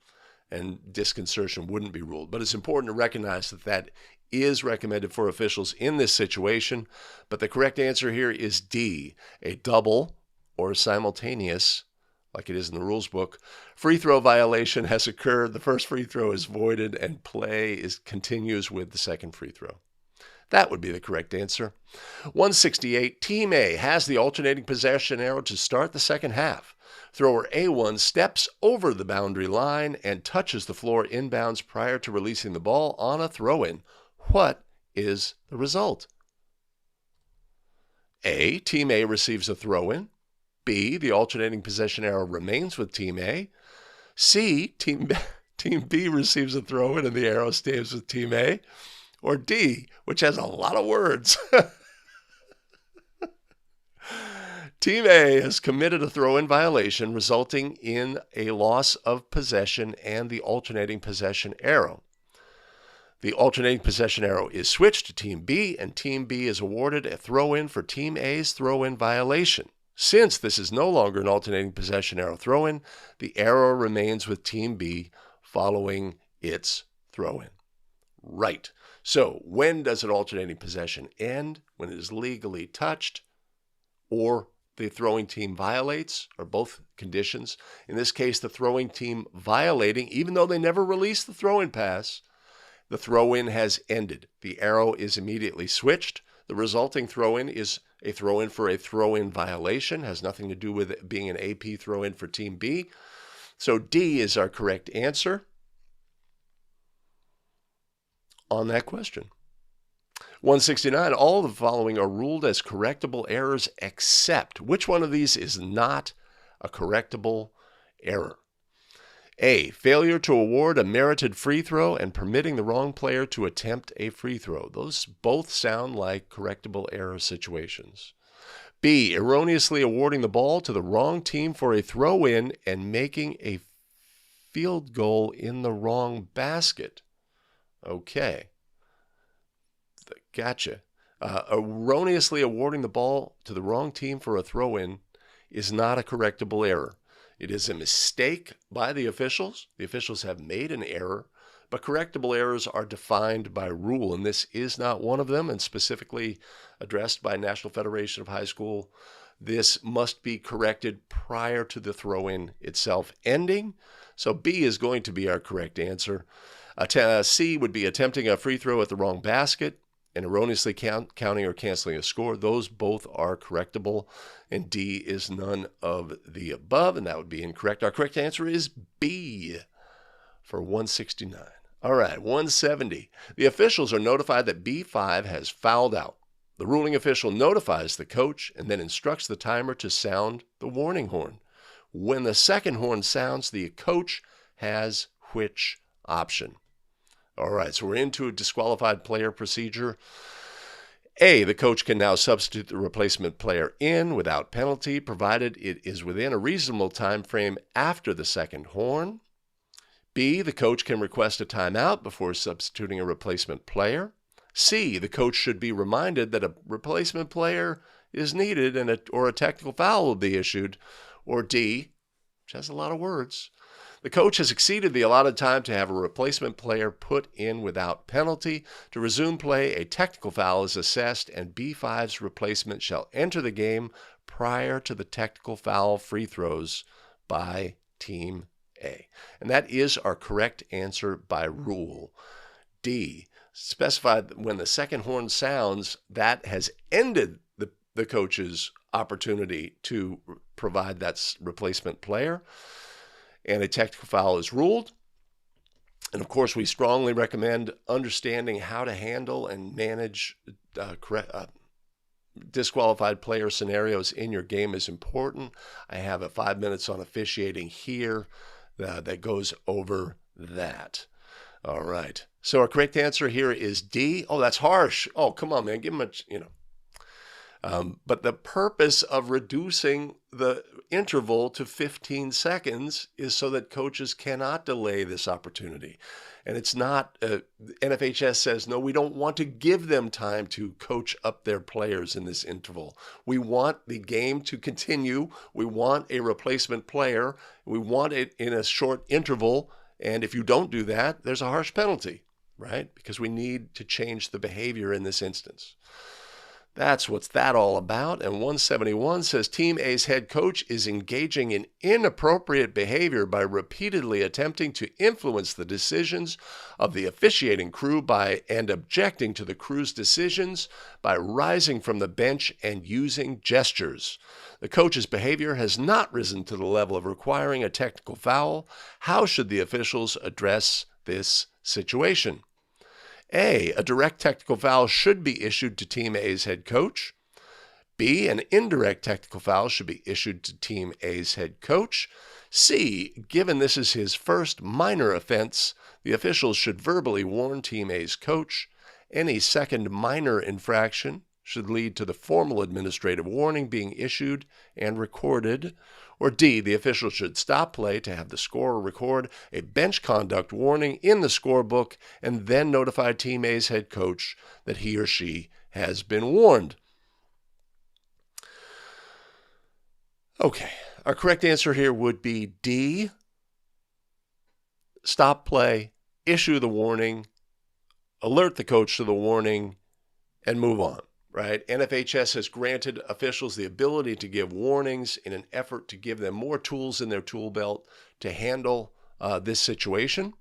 and disconcertion wouldn't be ruled. But it's important to recognize that that is recommended for officials in this situation. But the correct answer here is D, a double or simultaneous, like it is in the rules book, free throw violation has occurred. The first free throw is voided and play continues with the second free throw. That would be the correct answer. 168, Team A has the alternating possession arrow to start the second half. Thrower A1 steps over the boundary line and touches the floor inbounds prior to releasing the ball on a throw-in. What is the result? A, Team A receives a throw-in. B, the alternating possession arrow remains with Team A. C, Team B receives a throw-in and the arrow stays with Team A. Or D, which has a lot of words. Team A has committed a throw-in violation resulting in a loss of possession and the alternating possession arrow. The alternating possession arrow is switched to Team B, and Team B is awarded a throw-in for Team A's throw-in violation. Since this is no longer an alternating possession arrow throw-in, the arrow remains with Team B following its throw-in. Right. So when does an alternating possession end? When it is legally touched or the throwing team violates, or both conditions. In this case, the throwing team violating, even though they never released the throw-in pass, the throw-in has ended. The arrow is immediately switched. The resulting throw-in is a throw-in for a throw-in violation, has nothing to do with it being an AP throw-in for Team B. So D is our correct answer on that question. 169, all of the following are ruled as correctable errors except which one of these is not a correctable error? A, failure to award a merited free throw and permitting the wrong player to attempt a free throw. Those both sound like correctable error situations. B, erroneously awarding the ball to the wrong team for a throw-in and making a field goal in the wrong basket. Okay. Gotcha. Erroneously awarding the ball to the wrong team for a throw-in is not a correctable error. It is a mistake by the officials. The officials have made an error, but correctable errors are defined by rule, and this is not one of them, and specifically addressed by National Federation of High School. This must be corrected prior to the throw-in itself ending. So B is going to be our correct answer. C would be attempting a free throw at the wrong basket and erroneously counting or canceling a score. Those both are correctable, and D is none of the above, and that would be incorrect. Our correct answer is B for 169. All right, 170. The officials are notified that B5 has fouled out. The ruling official notifies the coach and then instructs the timer to sound the warning horn. When the second horn sounds, the coach has which option? All right, so we're into a disqualified player procedure. A, the coach can now substitute the replacement player in without penalty, provided it is within a reasonable time frame after the second horn. B, the coach can request a timeout before substituting a replacement player. C, the coach should be reminded that a replacement player is needed or a technical foul will be issued. Or D, which has a lot of words, the coach has exceeded the allotted time to have a replacement player put in without penalty. To resume play, a technical foul is assessed, and B5's replacement shall enter the game prior to the technical foul free throws by Team A. And that is our correct answer by rule. D, specified when the second horn sounds, that has ended the coach's opportunity to provide that replacement player, and a technical foul is ruled. And of course, we strongly recommend understanding how to handle and manage disqualified player scenarios in your game is important. I have a 5 minutes on officiating here that goes over that. All right. So our correct answer here is D. Oh, that's harsh. Oh, come on, man. Give him but the purpose of reducing the interval to 15 seconds is so that coaches cannot delay this opportunity. And it's not, NFHS says, no, we don't want to give them time to coach up their players in this interval. We want the game to continue. We want a replacement player. We want it in a short interval. And if you don't do that, there's a harsh penalty, right? Because we need to change the behavior in this instance. That's what's that all about. And 171 says Team A's head coach is engaging in inappropriate behavior by repeatedly attempting to influence the decisions of the officiating crew and objecting to the crew's decisions by rising from the bench and using gestures. The coach's behavior has not risen to the level of requiring a technical foul. How should the officials address this situation? A direct technical foul should be issued to Team A's head coach. B, an indirect technical foul should be issued to Team A's head coach. C, given this is his first minor offense, the officials should verbally warn Team A's coach. Any second minor infraction should lead to the formal administrative warning being issued and recorded. Or D, the official should stop play to have the scorer record a bench conduct warning in the scorebook and then notify Team A's head coach that he or she has been warned. Okay, our correct answer here would be D, stop play, issue the warning, alert the coach to the warning, and move on, right? NFHS has granted officials the ability to give warnings in an effort to give them more tools in their tool belt to handle this situation.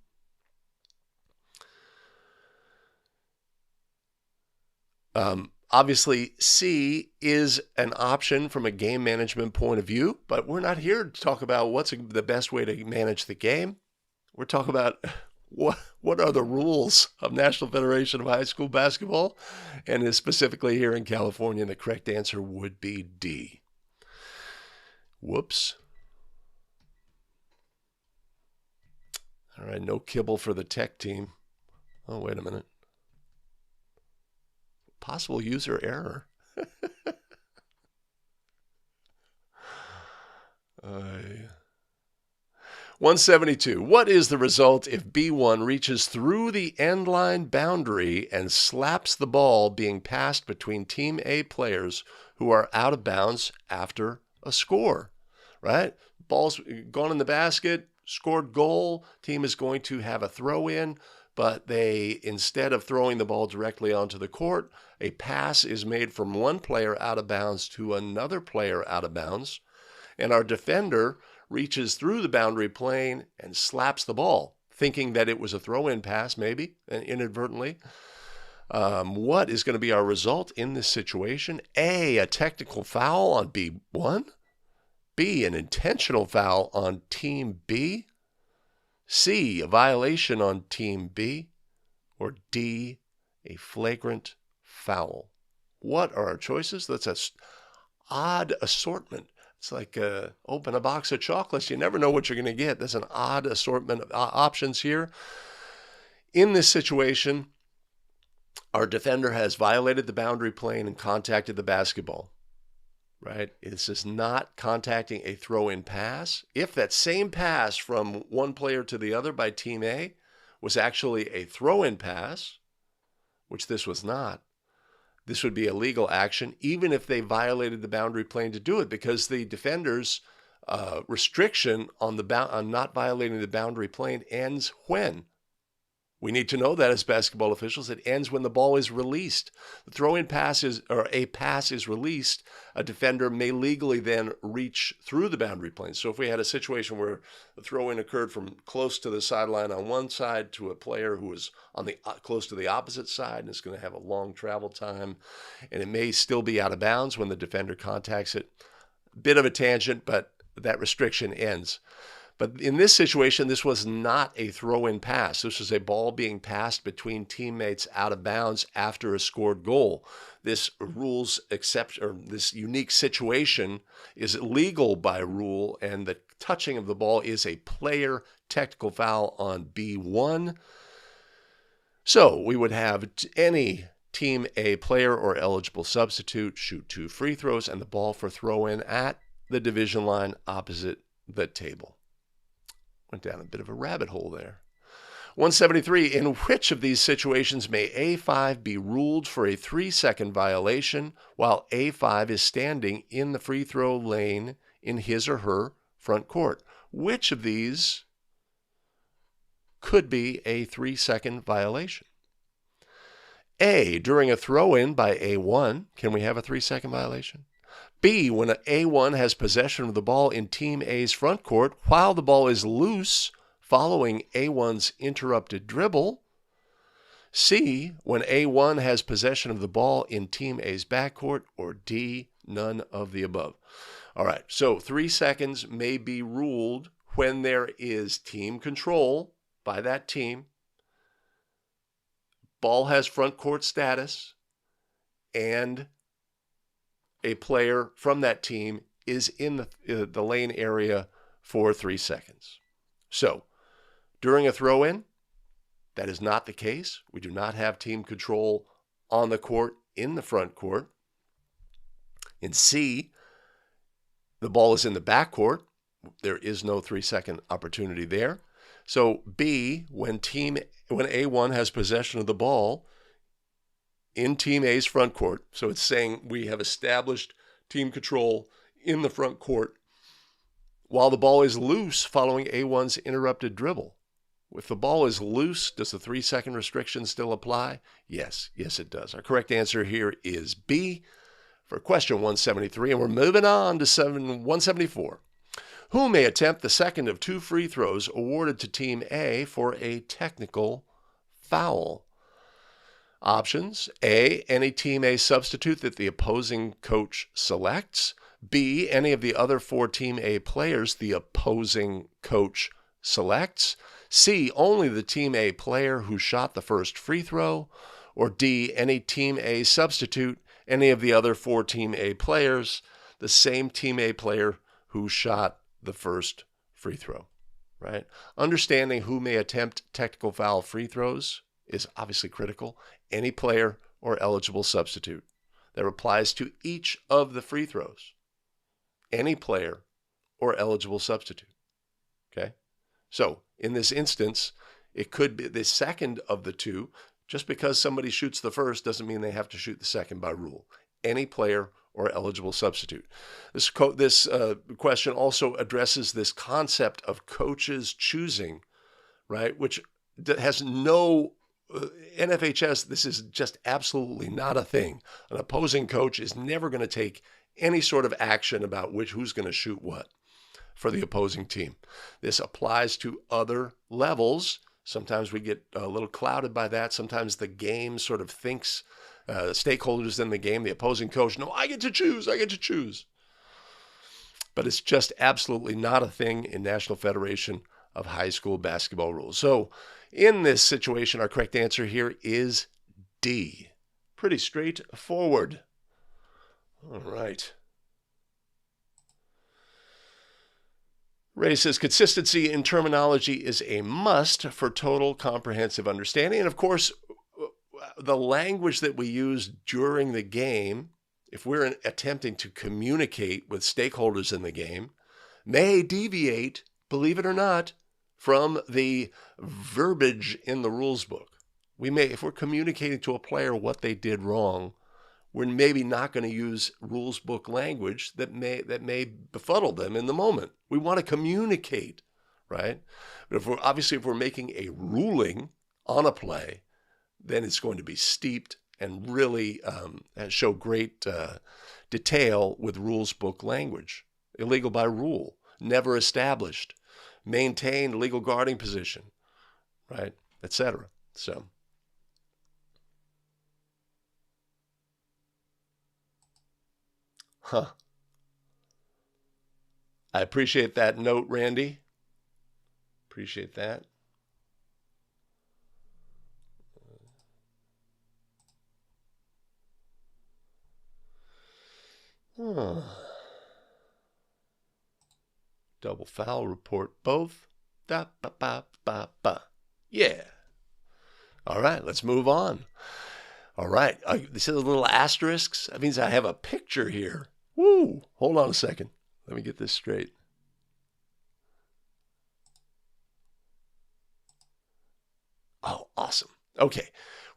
Obviously, C is an option from a game management point of view, but we're not here to talk about what's the best way to manage the game. We're talking about what are the rules of National Federation of High School Basketball, and specifically here in California, the correct answer would be D. Whoops. All right, no kibble for the tech team. Oh, wait a minute. Possible user error. 172. What is the result if B1 reaches through the end line boundary and slaps the ball being passed between Team A players who are out of bounds after a score? Right? Ball's gone in the basket, scored goal. Team is going to have a throw in, but they, instead of throwing the ball directly onto the court, a pass is made from one player out of bounds to another player out of bounds, and our defender reaches through the boundary plane and slaps the ball, thinking that it was a throw-in pass, maybe, inadvertently. What is going to be our result in this situation? A technical foul on B1. B, an intentional foul on Team B. C, a violation on Team B. Or D, a flagrant foul. What are our choices? That's an odd assortment. It's like open a box of chocolates. You never know what you're going to get. There's an odd assortment of options here. In this situation, our defender has violated the boundary plane and contacted the basketball. Right? This is not contacting a throw-in pass. If that same pass from one player to the other by Team A was actually a throw-in pass, which this was not, this would be a legal action, even if they violated the boundary plane to do it, because the defender's restriction on not violating the boundary plane ends when? We need to know that as basketball officials. It ends when the ball is released. The throw-in pass a pass is released. A defender may legally then reach through the boundary plane. So if we had a situation where the throw-in occurred from close to the sideline on one side to a player who is on the close to the opposite side and is going to have a long travel time, and it may still be out of bounds when the defender contacts it. Bit of a tangent, but that restriction ends. But in this situation, this was not a throw-in pass. This was a ball being passed between teammates out of bounds after a scored goal. This this unique situation is legal by rule, and the touching of the ball is a player technical foul on B1. So we would have any Team A player or eligible substitute shoot 2 free throws and the ball for throw-in at the division line opposite the table. Went down a bit of a rabbit hole there. 173, in which of these situations may A5 be ruled for a 3-second violation while A5 is standing in the free throw lane in his or her front court? Which of these could be a 3-second violation? A, during a throw-in by A1, can we have a 3-second violation? B, when A1 has possession of the ball in Team A's front court while the ball is loose following A1's interrupted dribble. C, when A1 has possession of the ball in Team A's backcourt. Or D, none of the above. All right, so 3 seconds may be ruled when there is team control by that team ball has front court status, and a player from that team is in the lane area for 3 seconds. So, during a throw-in, that is not the case. We do not have team control on the court in the front court. In C, the ball is in the back court. There is no 3-second opportunity there. So B, when A1 has possession of the ball in Team A's front court, so it's saying we have established team control in the front court while the ball is loose following A1's interrupted dribble. If the ball is loose, does the 3-second restriction still apply? Yes, it does. Our correct answer here is B for question 173, and we're moving on to 174. Who may attempt the second of 2 free throws awarded to Team A for a technical foul? Options: A, any Team A substitute that the opposing coach selects. B, any of the other 4 Team A players the opposing coach selects. C, only the Team A player who shot the first free throw. Or D, any Team A substitute, any of the other 4 Team A players, the same Team A player who shot the first free throw, right? Understanding who may attempt technical foul free throws is obviously critical. Any player or eligible substitute. That applies to each of the free throws. Any player or eligible substitute, okay? So in this instance, it could be the second of the 2. Just because somebody shoots the first doesn't mean they have to shoot the second by rule. Any player or eligible substitute. This question also addresses this concept of coaches choosing, right? Which has no, NFHS, this is just absolutely not a thing. An opposing coach is never going to take any sort of action about who's going to shoot what for the opposing team. This applies to other levels. Sometimes we get a little clouded by that. Sometimes the game sort of thinks, stakeholders in the game, the opposing coach, no, I get to choose. But it's just absolutely not a thing in National Federation of High School Basketball rules. So in this situation, our correct answer here is D. Pretty straightforward. All right. Ray says consistency in terminology is a must for total comprehensive understanding. And of course, the language that we use during the game, if we're attempting to communicate with stakeholders in the game, may deviate, believe it or not, from the verbiage in the rules book. We may, if we're communicating to a player what they did wrong, we're maybe not going to use rules book language that may befuddle them in the moment. We want to communicate, right? But if we're making a ruling on a play, then it's going to be steeped and really show great detail with rules book language. Illegal by rule, never established, maintained legal guarding position, right, etc. So. I appreciate that note, Randy. Appreciate that. Double foul, report both. Da, ba, ba, ba, ba. Yeah. All right, let's move on. All right, this is a little asterisks. That means I have a picture here. Woo! Hold on a second. Let me get this straight. Oh, awesome. Okay.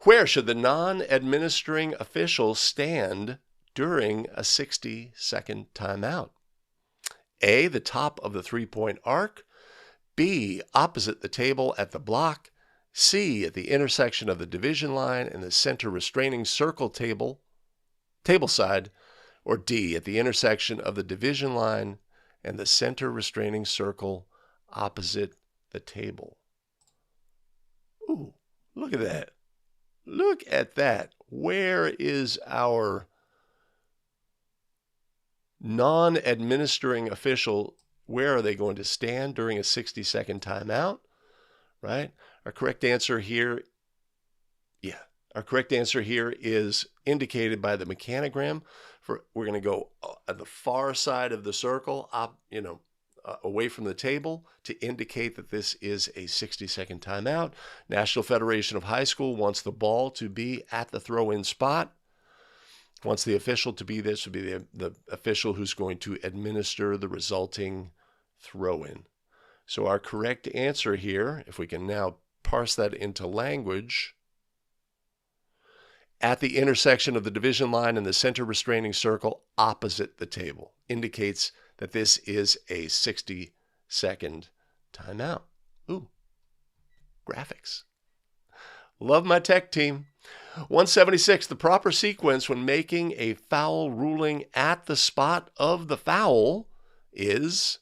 Where should the non-administering official stand during a 60-second timeout? A, the top of the three-point arc. B, opposite the table at the block. C, at the intersection of the division line and the center restraining circle table side. Or D, at the intersection of the division line and the center restraining circle opposite the table. Ooh, look at that. Look at that. Where is our non-administering official? Where are they going to stand during a 60-second timeout? Right? Our correct answer here, yeah, Our correct answer here is indicated by the mechanogram. We're going to go at the far side of the circle, away from the table, to indicate that this is a 60-second timeout. National Federation of High School wants the ball to be at the throw-in spot. Wants the official to be this, would be the official who's going to administer the resulting throw-in. So our correct answer here, if we can now parse that into language, at the intersection of the division line and the center restraining circle opposite the table, indicates that this is a 60-second timeout. Ooh, graphics. Love my tech team. 176, the proper sequence when making a foul ruling at the spot of the foul is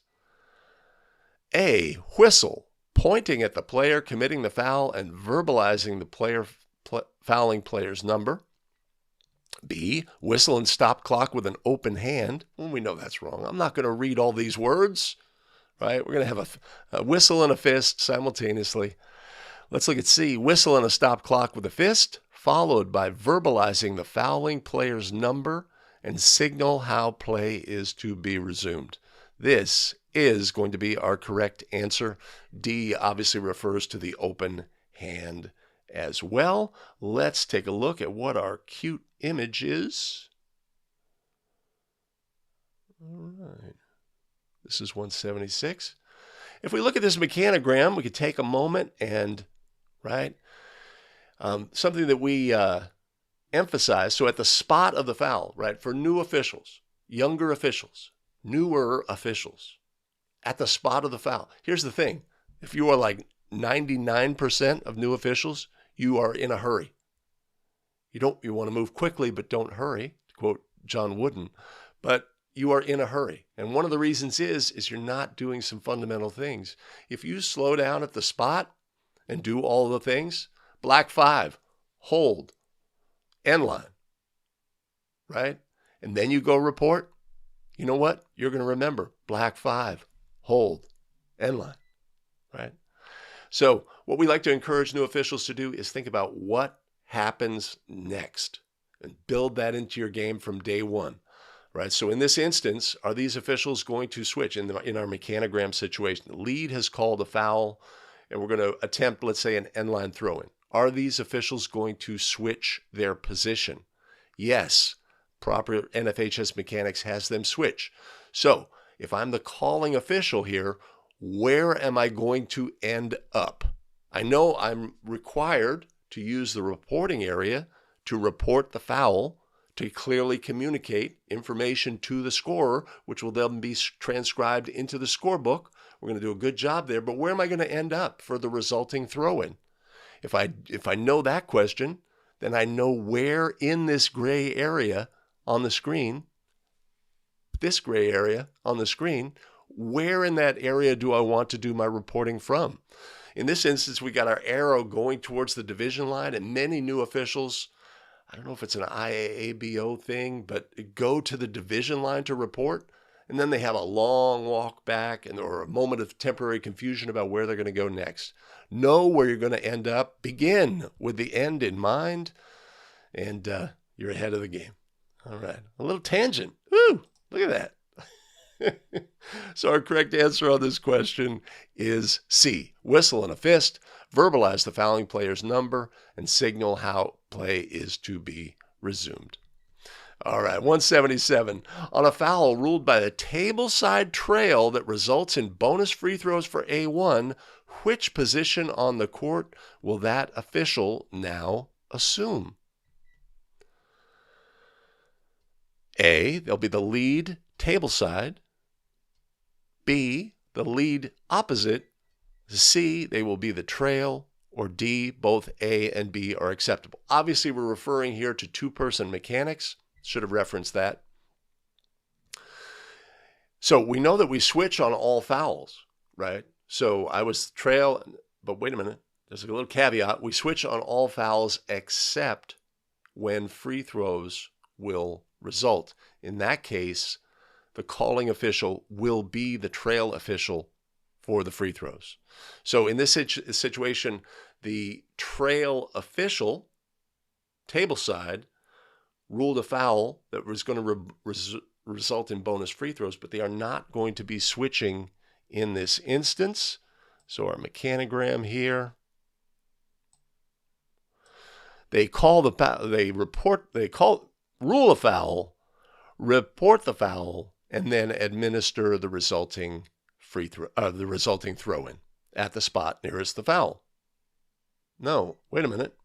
A, whistle, pointing at the player committing the foul and verbalizing the fouling player's number. B, whistle and stop clock with an open hand. Well, we know that's wrong. I'm not going to read all these words, right? We're going to have a whistle and a fist simultaneously. Let's look at C, whistle and a stop clock with a fist, followed by verbalizing the fouling player's number and signal how play is to be resumed. This is going to be our correct answer. D obviously refers to the open hand as well. Let's take a look at what our cute image is. All right. This is 176. If we look at this mechanogram, we could take a moment and, something that we emphasize. So at the spot of the foul, for new officials, younger officials, newer officials, at the spot of the foul. Here's the thing. If you are like 99% of new officials, you are in a hurry. You want to move quickly, but don't hurry, to quote John Wooden. But you are in a hurry. And one of the reasons is you're not doing some fundamental things. If you slow down at the spot and do all the things, black 5, hold, end line, and then you go report, you know what? You're going to remember black 5, hold, end line, So what we like to encourage new officials to do is think about what happens next and build that into your game from day one. So in this instance, are these officials going to switch? In our mechanogram situation, the lead has called a foul, and we're going to attempt, let's say, an end line throw-in. Are these officials going to switch their position? Yes, proper NFHS mechanics has them switch. So if I'm the calling official here, where am I going to end up? I know I'm required to use the reporting area to report the foul, to clearly communicate information to the scorer, which will then be transcribed into the scorebook. We're going to do a good job there, but where am I going to end up for the resulting throw-in? If I know that question, then I know where in this gray area on the screen, where in that area do I want to do my reporting from? In this instance, we got our arrow going towards the division line, and many new officials, I don't know if it's an IAABO thing, but go to the division line to report, and then they have a long walk back or a moment of temporary confusion about where they're going to go next. Know where you're going to end up. Begin with the end in mind, and you're ahead of the game. All right, a little tangent. Woo! Look at that. So our correct answer on this question is C, whistle and a fist, verbalize the fouling player's number, and signal how play is to be resumed. All right, 177. On a foul ruled by the tableside trail that results in bonus free throws for A1, which position on the court will that official now assume? A, they'll be the lead tableside. B, the lead opposite. C, they will be the trail. Or D, both A and B are acceptable. Obviously, we're referring here to two-person mechanics. Should have referenced that. So we know that we switch on all fouls, So I was trail, but wait a minute. There's a little caveat. We switch on all fouls except when free throws will result. In that case, the calling official will be the trail official for the free throws. So in this situation, the trail official table side ruled a foul that was going to result in bonus free throws, but they are not going to be switching in this instance. So our mechanogram here, they rule a foul, report the foul, and then administer the resulting throw-in at the spot nearest the foul. No, wait a minute.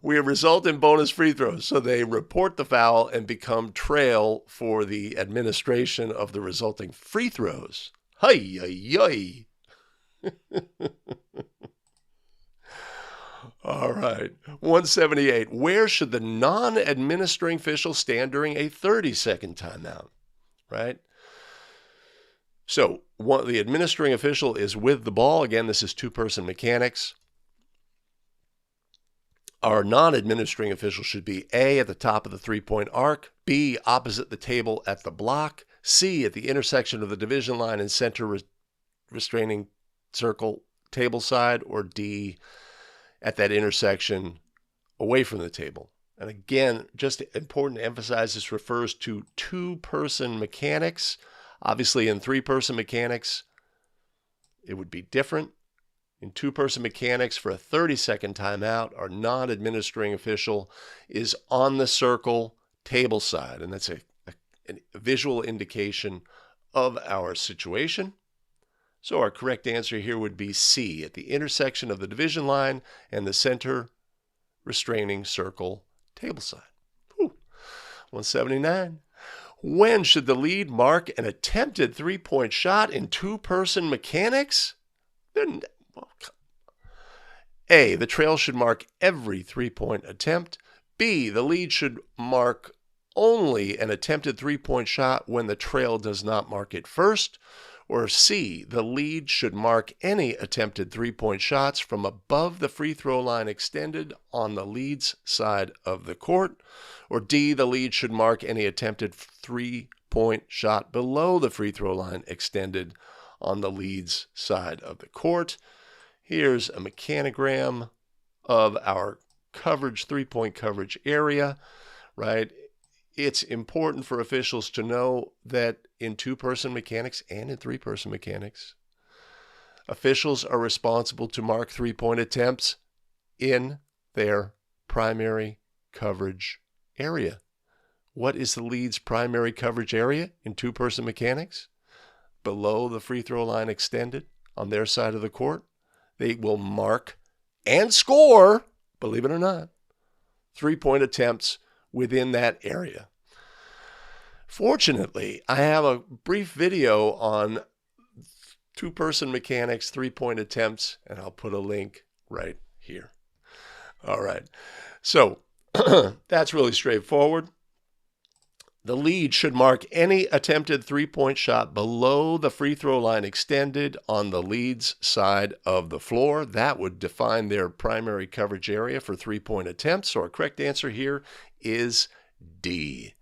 We result in bonus free throws. So they report the foul and become trail for the administration of the resulting free throws. Hi. All right. 178. Where should the non-administering official stand during a 30-second timeout? Right? So the administering official is with the ball. Again, this is two-person mechanics. Our non-administering official should be A, at the top of the three-point arc, B, opposite the table at the block, C, at the intersection of the division line and center restraining circle table side, or D, at that intersection away from the table. And again, just important to emphasize, this refers to two-person mechanics. Obviously, in three-person mechanics, it would be different. In two-person mechanics, for a 30-second timeout, our non-administering official is on the circle table side, and that's a visual indication of our situation. So our correct answer here would be C, at the intersection of the division line and the center restraining circle table side. 179. When should the lead mark an attempted three-point shot in two-person mechanics? A, the trail should mark every three-point attempt. B, the lead should mark only an attempted three-point shot when the trail does not mark it first. Or C, the lead should mark any attempted three-point shots from above the free throw line extended on the lead's side of the court. Or D, the lead should mark any attempted three-point shot below the free throw line extended on the lead's side of the court. Here's a mechanogram of our coverage, three-point coverage area, right? It's important for officials to know that in two-person mechanics and in three-person mechanics, officials are responsible to mark three-point attempts in their primary coverage area. What is the lead's primary coverage area in two-person mechanics? Below the free throw line extended on their side of the court. They will mark and score, believe it or not, three-point attempts within that area. Fortunately, I have a brief video on two-person mechanics, three-point attempts, and I'll put a link right here. All right, so that's really straightforward. The lead should mark any attempted three-point shot below the free throw line extended on the lead's side of the floor. That would define their primary coverage area for three-point attempts. So our correct answer here is D.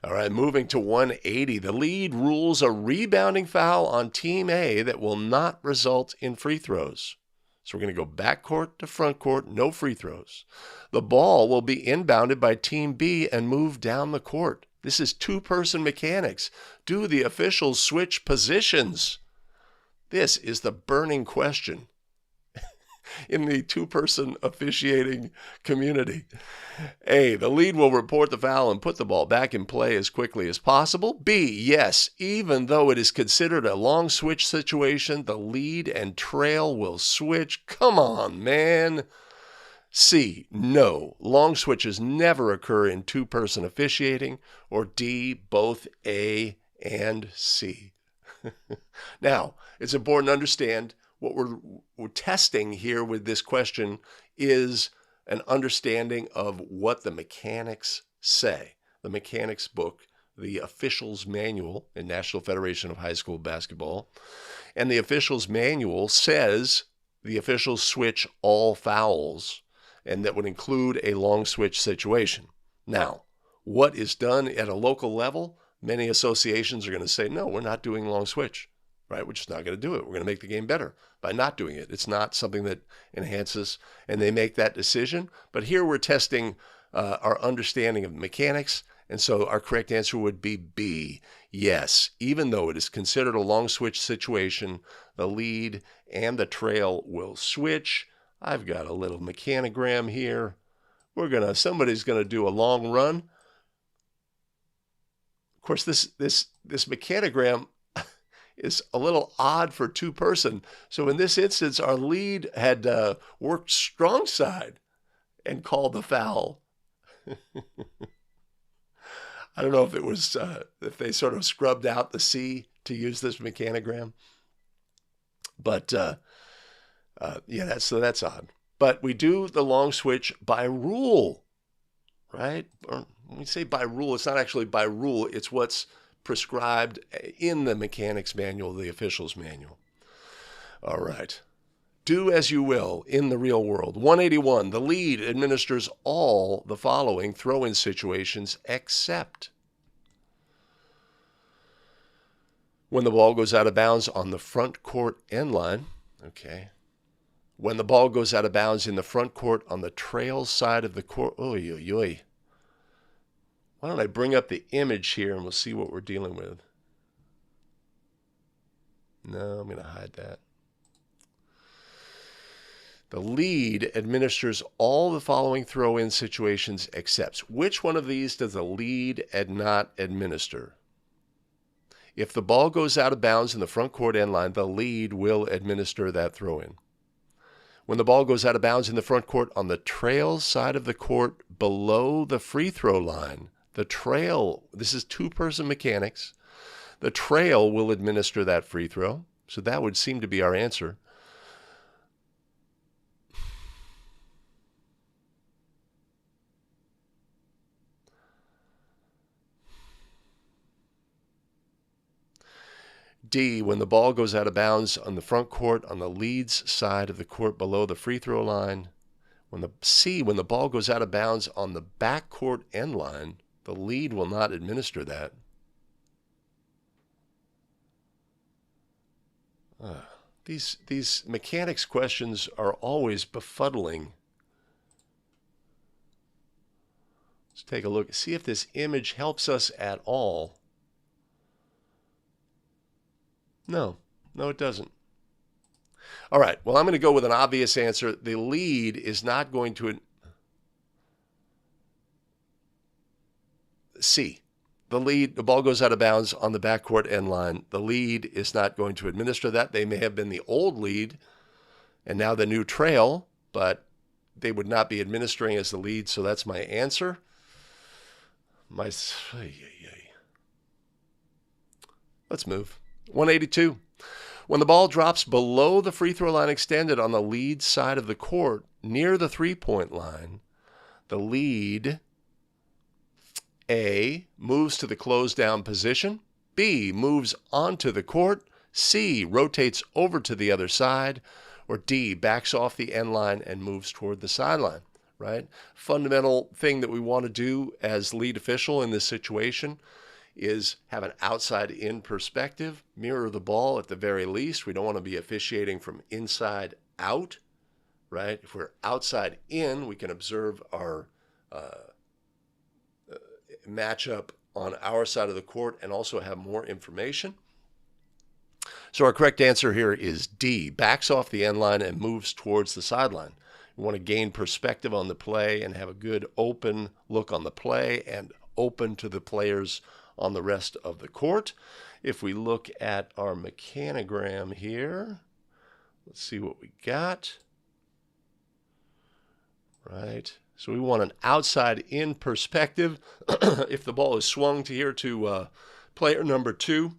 All right, moving to 180. The lead rules a rebounding foul on Team A that will not result in free throws. So we're going to go back court to front court, no free throws. The ball will be inbounded by Team B and moved down the court. This is two-person mechanics. Do the officials switch positions? This is the burning question in the two-person officiating community. A, the lead will report the foul and put the ball back in play as quickly as possible. B, yes, even though it is considered a long switch situation, the lead and trail will switch. Come on, man. C, no, long switches never occur in two-person officiating. Or D, both A and C. Now, it's important to understand what we're testing here with this question is an understanding of what the mechanics say. The mechanics book, the officials manual in National Federation of High School Basketball, and the officials manual says the officials switch all fouls, and that would include a long switch situation. Now, what is done at a local level? Many associations are going to say, no, we're not doing long switch. right? We're just not going to do it. We're going to make the game better by not doing it. It's not something that enhances, and they make that decision. But here we're testing our understanding of mechanics, and so our correct answer would be B. Yes, even though it is considered a long switch situation, the lead and the trail will switch. I've got a little mechanogram here. Somebody's gonna do a long run. Of course, this mechanogram is a little odd for two-person. So in this instance, our lead had worked strong side and called the foul. I don't know if it was if they sort of scrubbed out the C to use this mechanogram, but yeah, that's odd. But we do the long switch by rule, right? Or when we say by rule, it's not actually by rule. It's what's prescribed in the mechanics manual, the official's manual. All right. Do as you will in the real world. 181, the lead administers all the following throw-in situations except when the ball goes out of bounds on the front court end line. Okay. When the ball goes out of bounds in the front court on the trail side of the court. Oy, oy, oy. Why don't I bring up the image here and we'll see what we're dealing with. No, I'm going to hide that. The lead administers all the following throw-in situations except. Which one of these does the lead not administer? If the ball goes out of bounds in the front court end line, the lead will administer that throw-in. When the ball goes out of bounds in the front court on the trail side of the court below the free throw line, the trail, this is two-person mechanics, the trail will administer that free throw. So that would seem to be our answer. D, when the ball goes out of bounds on the front court on the lead's side of the court below the free throw line. C, when the ball goes out of bounds on the back court end line, the lead will not administer that. These mechanics questions are always befuddling. Let's take a look, see if this image helps us at all. No, it doesn't. All right, well, I'm going to go with an obvious answer. The lead is not going to... C, the ball goes out of bounds on the backcourt end line. The lead is not going to administer that. They may have been the old lead and now the new trail, but they would not be administering as the lead, so that's my answer. Let's move. 182. When the ball drops below the free throw line extended on the lead side of the court near the three-point line, the lead, A, moves to the closed down position, B, moves onto the court, C, rotates over to the other side, or D, backs off the end line and moves toward the sideline, right? Fundamental thing that we want to do as lead official in this situation is have an outside-in perspective, mirror the ball at the very least. We don't want to be officiating from inside out, right? If we're outside in, we can observe our matchup on our side of the court and also have more information. So our correct answer here is D, backs off the end line and moves towards the sideline. We want to gain perspective on the play and have a good open look on the play and open to the players on the rest of the court. If we look at our mechanogram here, let's see what we got. Right. So we want an outside-in perspective. If the ball is swung to here to player number 2,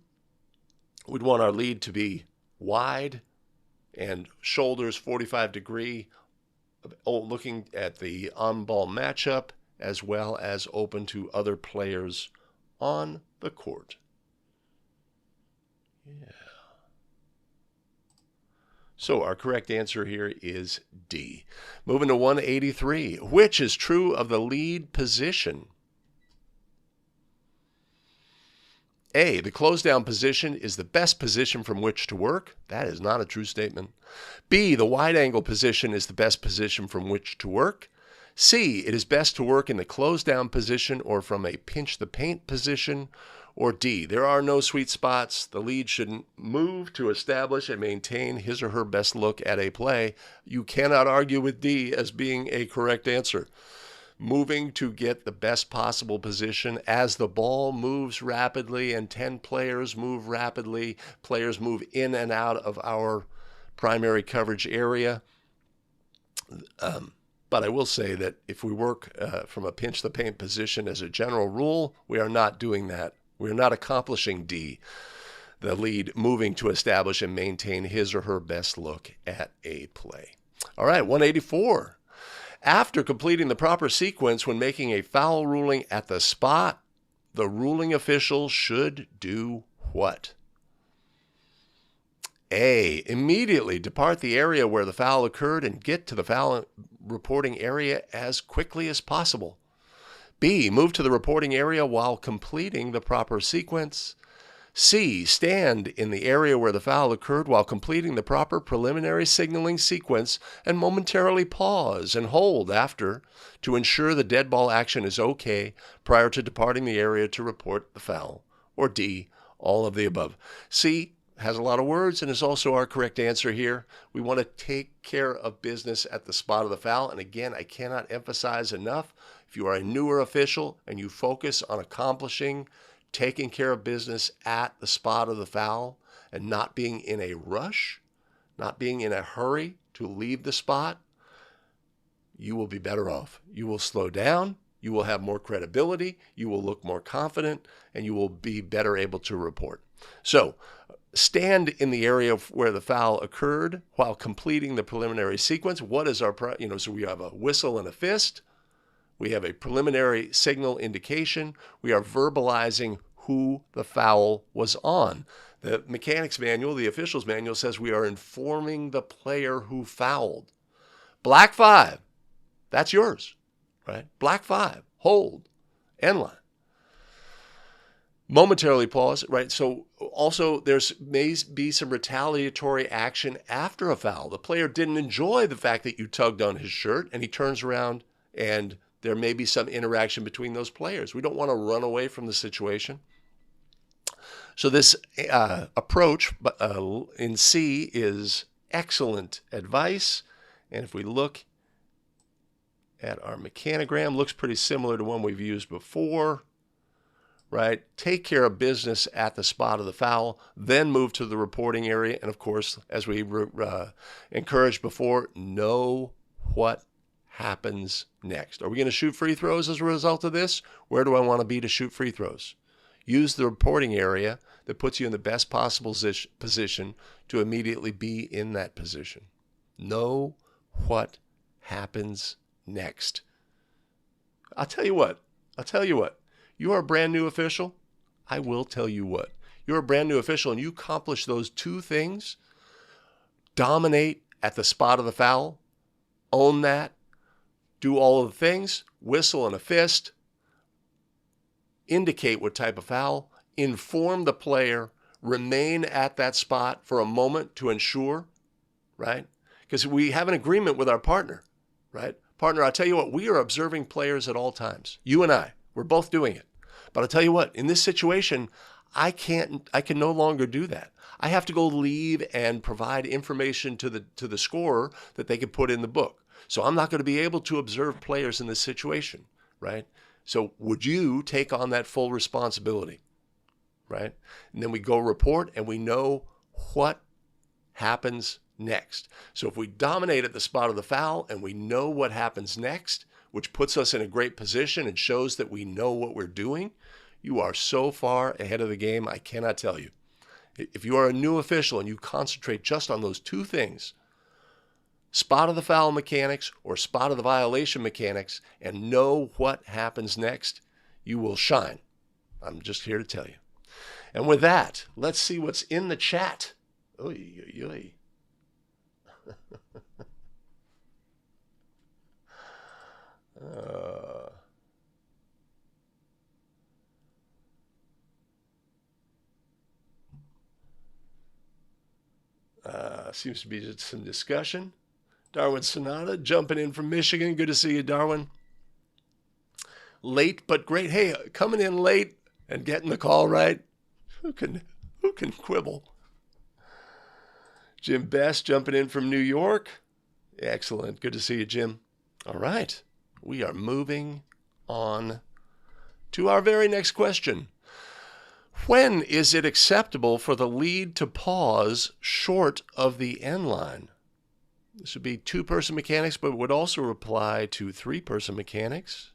we'd want our lead to be wide and shoulders 45-degree, looking at the on-ball matchup as well as open to other players on the court. Yeah. So our correct answer here is D. Moving to 183. Which is true of the lead position? A, the close down position is the best position from which to work. That is not a true statement. B, the wide angle position is the best position from which to work. C, it is best to work in the close down position or from a pinch the paint position. Or D, there are no sweet spots. The lead shouldn't move to establish and maintain his or her best look at a play. You cannot argue with D as being a correct answer. Moving to get the best possible position as the ball moves rapidly and 10 players move rapidly. Players move in and out of our primary coverage area. But I will say that if we work from a pinch the paint position as a general rule, we are not doing that. We are not accomplishing D, the lead moving to establish and maintain his or her best look at a play. All right, 184. After completing the proper sequence when making a foul ruling at the spot, the ruling official should do what? A, immediately depart the area where the foul occurred and get to the foul reporting area as quickly as possible. B, move to the reporting area while completing the proper sequence. C, stand in the area where the foul occurred while completing the proper preliminary signaling sequence and momentarily pause and hold after to ensure the dead ball action is okay prior to departing the area to report the foul. Or D, all of the above. C has a lot of words and is also our correct answer here. We want to take care of business at the spot of the foul. And again, I cannot emphasize enough, if you are a newer official and you focus on accomplishing taking care of business at the spot of the foul and not being in a rush, not being in a hurry to leave the spot, you will be better off. You will slow down, you will have more credibility, you will look more confident, and you will be better able to report. So, stand in the area where the foul occurred while completing the preliminary sequence. What is our, so we have a whistle and a fist. We have a preliminary signal indication. We are verbalizing who the foul was on. The mechanics manual, the officials manual, says we are informing the player who fouled. Black 5, that's yours, right? Black 5, hold, end line. Momentarily pause, right? So also there's may be some retaliatory action after a foul. The player didn't enjoy the fact that you tugged on his shirt and he turns around and there may be some interaction between those players. We don't want to run away from the situation. So this approach in C is excellent advice. And if we look at our mechanogram, looks pretty similar to one we've used before, right? Take care of business at the spot of the foul, then move to the reporting area. And of course, as we encouraged before, know what happens next. Are we going to shoot free throws as a result of this? Where do I want to be to shoot free throws? Use the reporting area that puts you in the best possible position to immediately be in that position. Know what happens next. I'll tell you what. You are a brand new official. I will tell you what. You're a brand new official and you accomplish those two things. Dominate at the spot of the foul. Own that. Do all of the things, whistle and a fist, indicate what type of foul, inform the player, remain at that spot for a moment to ensure, right? Because we have an agreement with our partner, right? Partner, I'll tell you what, we are observing players at all times. You and I, we're both doing it. But I'll tell you what, in this situation, I can no longer do that. I have to go leave and provide information to the scorer that they can put in the book. So I'm not going to be able to observe players in this situation, right? So would you take on that full responsibility, right? And then we go report and we know what happens next. So if we dominate at the spot of the foul and we know what happens next, which puts us in a great position and shows that we know what we're doing, you are so far ahead of the game, I cannot tell you. If you are a new official and you concentrate just on those two things, spot of the foul mechanics or spot of the violation mechanics, and know what happens next, you will shine. I'm just here to tell you. And with that, let's see what's in the chat. Oy, oy, oy. Seems to be just some discussion. Darwin Sonata jumping in from Michigan. Good to see you, Darwin. Late but great. Hey, coming in late and getting the call right. Who can quibble? Jim Best jumping in from New York. Excellent. Good to see you, Jim. All right. We are moving on to our very next question. When is it acceptable for the lead to pause short of the end line? This would be two-person mechanics, but would also apply to three-person mechanics.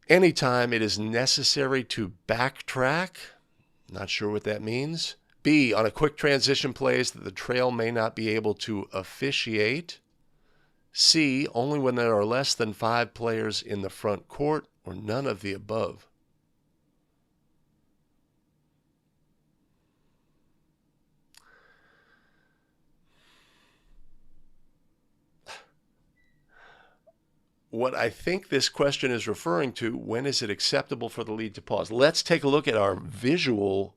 Anytime it is necessary to backtrack, not sure what that means. B, on a quick transition plays that the trail may not be able to officiate. C, only when there are less than 5 players in the front court, or none of the above. What I think this question is referring to, when is it acceptable for the lead to pause? Let's take a look at our visual.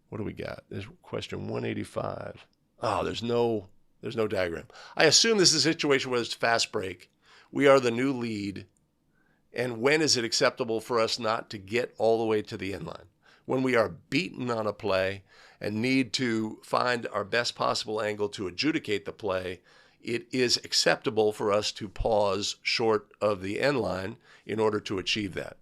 What do we got? There's question 185. Oh, there's no diagram. I assume this is a situation where it's fast break. We are the new lead. And when is it acceptable for us not to get all the way to the end line? When we are beaten on a play and need to find our best possible angle to adjudicate the play, it is acceptable for us to pause short of the end line in order to achieve that.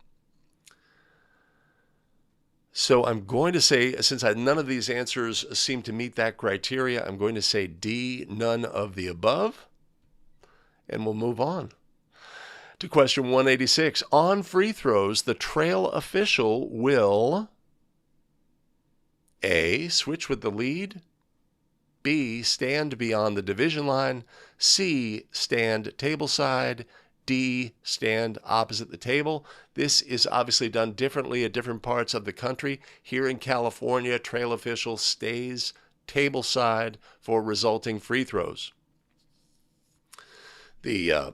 So I'm going to say, since none of these answers seem to meet that criteria, I'm going to say D, none of the above, and we'll move on to question 186. On free throws, the trail official will A, switch with the lead, B, stand beyond the division line, C, stand table side, D, stand opposite the table. This is obviously done differently at different parts of the country. Here in California, trail official stays table side for resulting free throws. The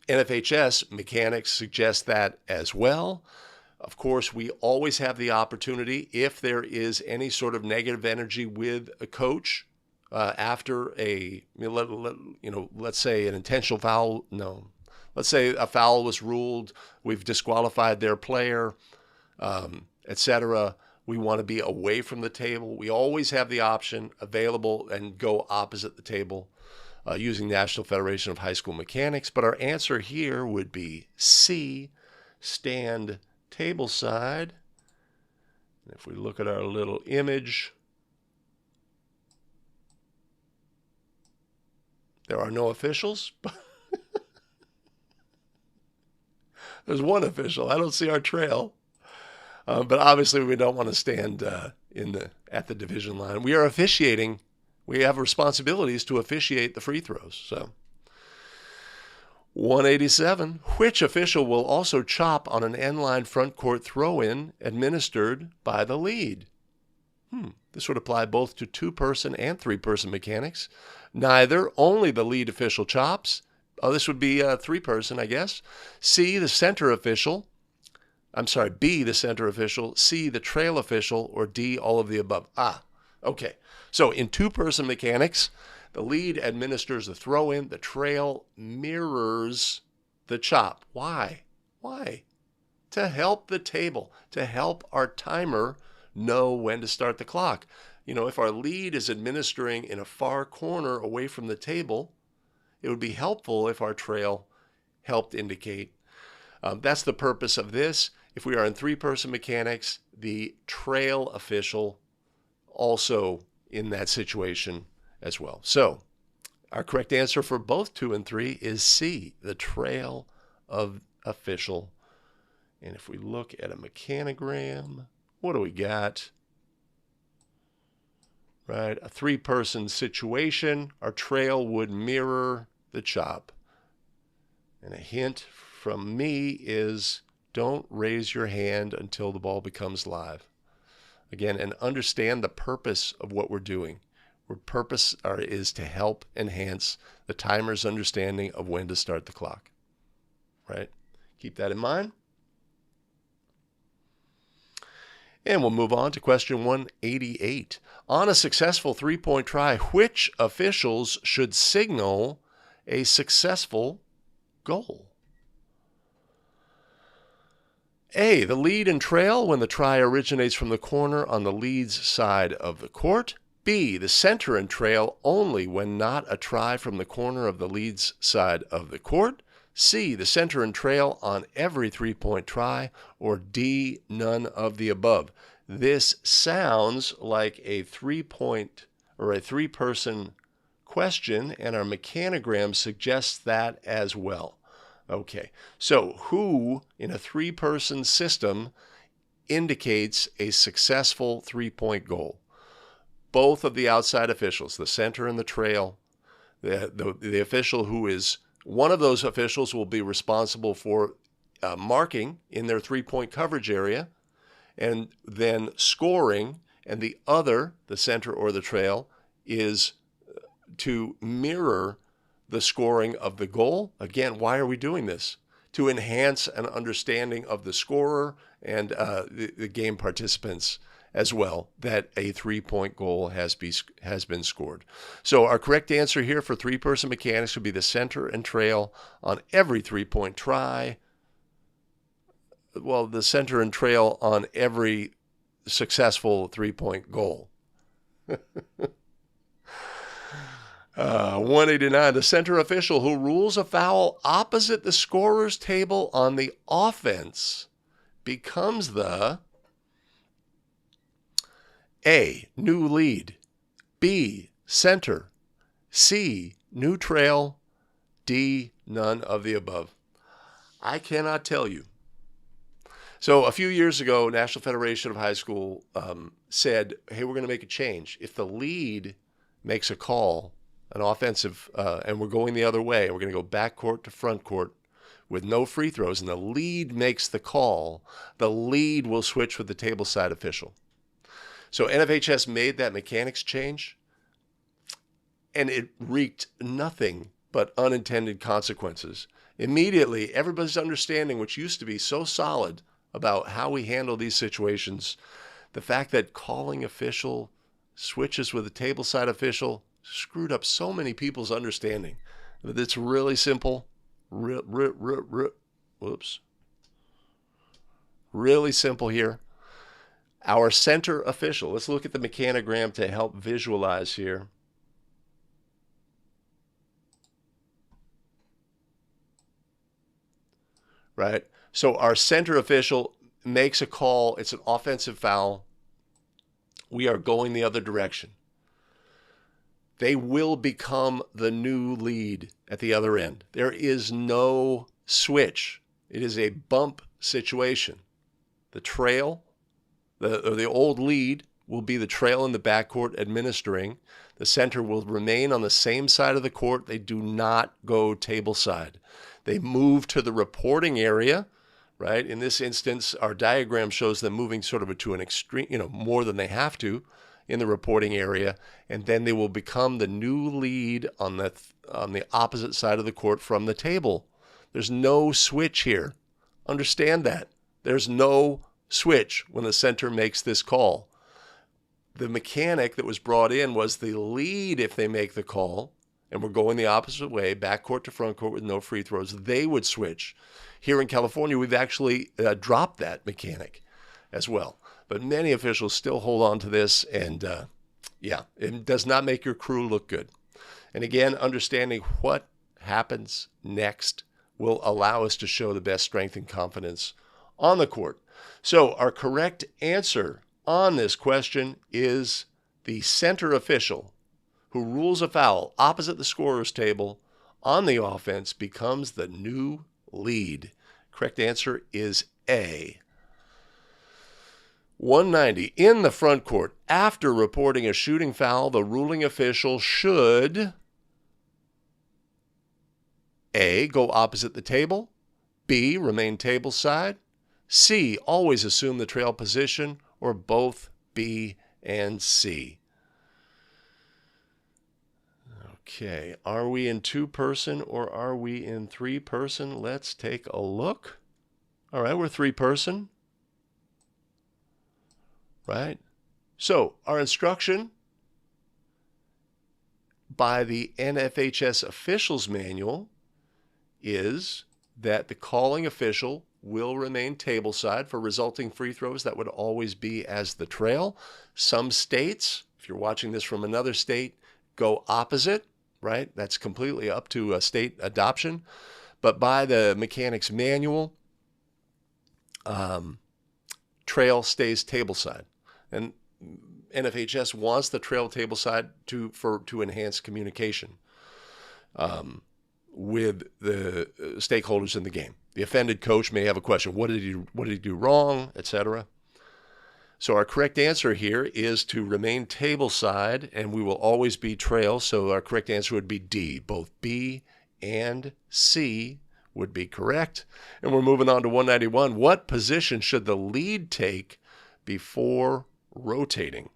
NFHS mechanics suggest that as well. Of course, we always have the opportunity, if there is any sort of negative energy with a coach, after let's say an intentional foul, let's say a foul was ruled, we've disqualified their player, etc. We want to be away from the table. We always have the option available and go opposite the table using National Federation of High School Mechanics. But our answer here would be C, stand table side. And if we look at our little image, there are no officials. There's one official. I don't see our trail. But obviously we don't want to stand at the division line. We are officiating. We have responsibilities to officiate the free throws. So 187. Which official will also chop on an end line front court throw-in administered by the lead? This would apply both to two-person and three-person mechanics. Neither, only the lead official chops. Oh, this would be three-person, I guess. C, the center official. B, the center official. C, the trail official. Or D, all of the above. Okay. So in two-person mechanics, the lead administers the throw-in. The trail mirrors the chop. Why? To help the table, to help our timer know when to start the clock. If our lead is administering in a far corner away from the table, it would be helpful if our trail helped indicate. That's the purpose of this. If we are in three-person mechanics, the trail official also in that situation as well. So our correct answer for both 2 and 3 is C, the trail of official. And if we look at a mechanogram, what do we got? Right, a three-person situation. Our trail would mirror the chop. And a hint from me is don't raise your hand until the ball becomes live. Again, and understand the purpose of what we're doing. Our purpose is to help enhance the timer's understanding of when to start the clock. Right? Keep that in mind. And we'll move on to question 188. On a successful three-point try, which officials should signal a successful goal? A, the lead and trail when the try originates from the corner on the lead's side of the court. B, the center and trail only when not a try from the corner of the lead's side of the court. C, the center and trail on every three-point try. Or D, none of the above. This sounds like a three-point or a three-person question, and our mechanogram suggests that as well. Okay, so who in a three-person system indicates a successful three-point goal? Both of the outside officials, the center and the trail. The official who is one of those officials will be responsible for marking in their three-point coverage area and then scoring, and the other, the center or the trail, is to mirror the scoring of the goal. Again, why are we doing this? To enhance an understanding of the scorer and the game participants as well, that a three-point goal has been scored. So our correct answer here for three-person mechanics would be the center and trail on every three-point try. Well, the center and trail on every successful three-point goal. 189, the center official who rules a foul opposite the scorer's table on the offense becomes the A, new lead, B, center, C, new trail, D, none of the above. I cannot tell you. So a few years ago, National Federation of High School said, hey, we're going to make a change. If the lead makes a call, an offensive, and we're going the other way, we're going to go back court to front court with no free throws, and the lead makes the call, the lead will switch with the table side official. So NFHS made that mechanics change, and it wreaked nothing but unintended consequences. Immediately, everybody's understanding, which used to be so solid about how we handle these situations, the fact that calling official switches with a table side official screwed up so many people's understanding. It's really simple. Really simple here. Our center official, let's look at the mechanogram to help visualize here. Right? So our center official makes a call. It's an offensive foul. We are going the other direction. They will become the new lead at the other end. There is no switch. It is a bump situation. The trail, the old lead, will be the trail in the backcourt administering. The center will remain on the same side of the court. They do not go table side. They move to the reporting area, right? In this instance, our diagram shows them moving sort of to an extreme, more than they have to in the reporting area, and then they will become the new lead on the opposite side of the court from the table. There's no switch here. Understand that. There's no switch when the center makes this call. The mechanic that was brought in was the lead. If they make the call and we're going the opposite way, back court to front court with no free throws, they would switch. Here in California, we've actually dropped that mechanic as well. But many officials still hold on to this, and it does not make your crew look good. And again, understanding what happens next will allow us to show the best strength and confidence on the court. So our correct answer on this question is the center official who rules a foul opposite the scorer's table on the offense becomes the new lead. Correct answer is A. 190. In the front court, after reporting a shooting foul, the ruling official should A, go opposite the table, B, remain table side, C, always assume the trail position, or both B and C. Okay, are we in two-person or are we in three-person? Let's take a look. All right, we're three-person. right? So our instruction by the NFHS officials manual is that the calling official will remain tableside for resulting free throws. That would always be as the trail. Some states, if you're watching this from another state, go opposite, right? That's completely up to a state adoption. But by the mechanics manual, trail stays tableside. And NFHS wants the trail tableside to enhance communication with the stakeholders in the game. The offended coach may have a question: what did he do wrong, etc. So our correct answer here is to remain tableside, and we will always be trail. So our correct answer would be D. Both B and C would be correct. And we're moving on to 191. What position should the lead take before rotating?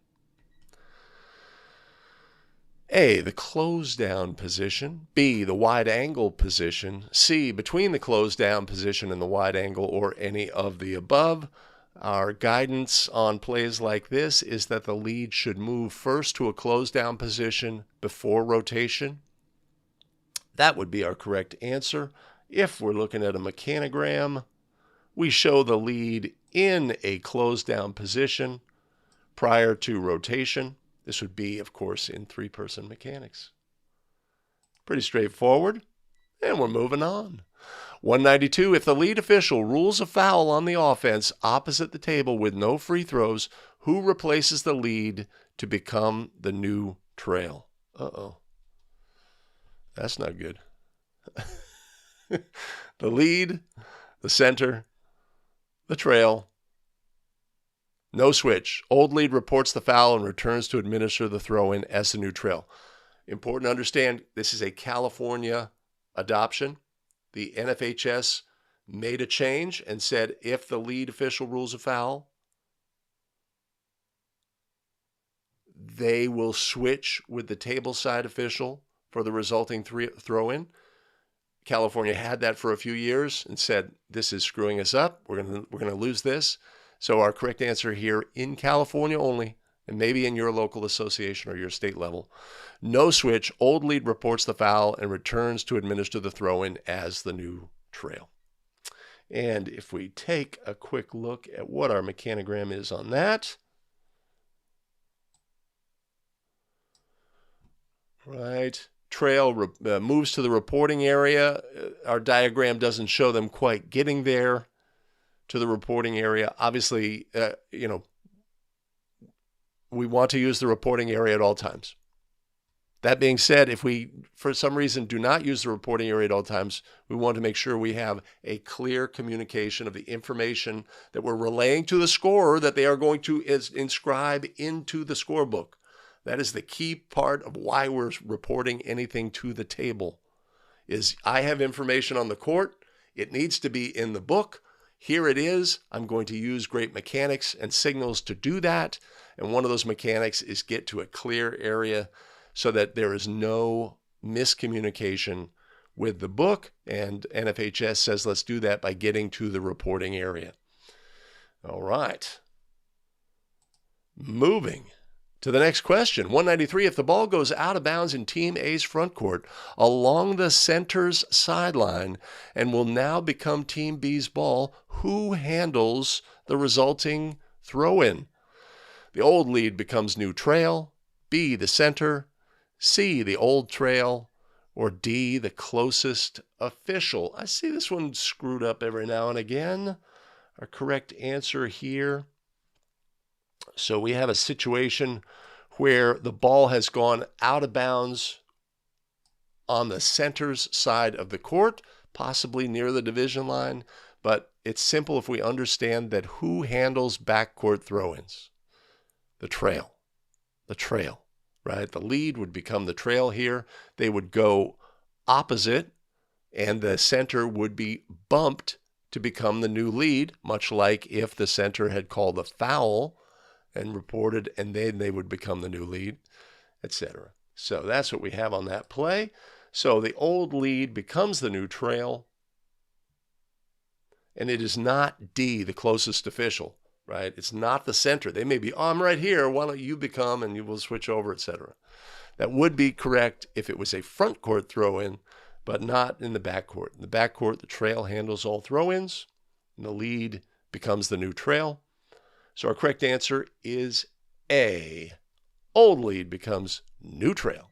A, the close down position. B, the wide angle position. C, between the close down position and the wide angle, or any of the above. Our guidance on plays like this is that the lead should move first to a close down position before rotation. That would be our correct answer. If we're looking at a mechanogram, we show the lead in a close down position prior to rotation. This would be, of course, in three-person mechanics. Pretty straightforward. And we're moving on. 192, if the lead official rules a foul on the offense opposite the table with no free throws, who replaces the lead to become the new trail? Uh-oh. That's not good. The lead, the center, the trail. No switch. Old lead reports the foul and returns to administer the throw-in as the new trail. Important to understand, this is a California adoption. The NFHS made a change and said if the lead official rules a foul, they will switch with the tableside official for the resulting throw-in. California had that for a few years and said, this is screwing us up. We're going to lose this. So our correct answer here, in California only, and maybe in your local association or your state level, no switch. Old lead reports the foul and returns to administer the throw-in as the new trail. And if we take a quick look at what our mechanogram is on that, right, trail moves to the reporting area. Our diagram doesn't show them quite getting there to the reporting area. Obviously, we want to use the reporting area at all times. That being said, if we, for some reason, do not use the reporting area at all times, we want to make sure we have a clear communication of the information that we're relaying to the scorer that they are going to inscribe into the scorebook. That is the key part of why we're reporting anything to the table, is I have information on the court. It needs to be in the book. Here it is. I'm going to use great mechanics and signals to do that. And one of those mechanics is get to a clear area so that there is no miscommunication with the book. And NFHS says let's do that by getting to the reporting area. All right. Moving to the next question. 193, if the ball goes out of bounds in Team A's front court along the center's sideline and will now become Team B's ball, who handles the resulting throw-in? The old lead becomes new trail, B, the center, C, the old trail, or D, the closest official. I see this one screwed up every now and again. Our correct answer here. So we have a situation where the ball has gone out of bounds on the center's side of the court, possibly near the division line, but it's simple if we understand that who handles backcourt throw-ins? The trail, right? The lead would become the trail here. They would go opposite, and the center would be bumped to become the new lead, much like if the center had called a foul and reported, and then they would become the new lead, etc. So that's what we have on that play. So the old lead becomes the new trail, and it is not D, the closest official. right? It's not the center. They may be, oh, I'm right here. Why don't you become, and you will switch over, etc. That would be correct if it was a front court throw-in, but not in the back court. In the back court, the trail handles all throw-ins, and the lead becomes the new trail. So our correct answer is A. Old lead becomes new trail.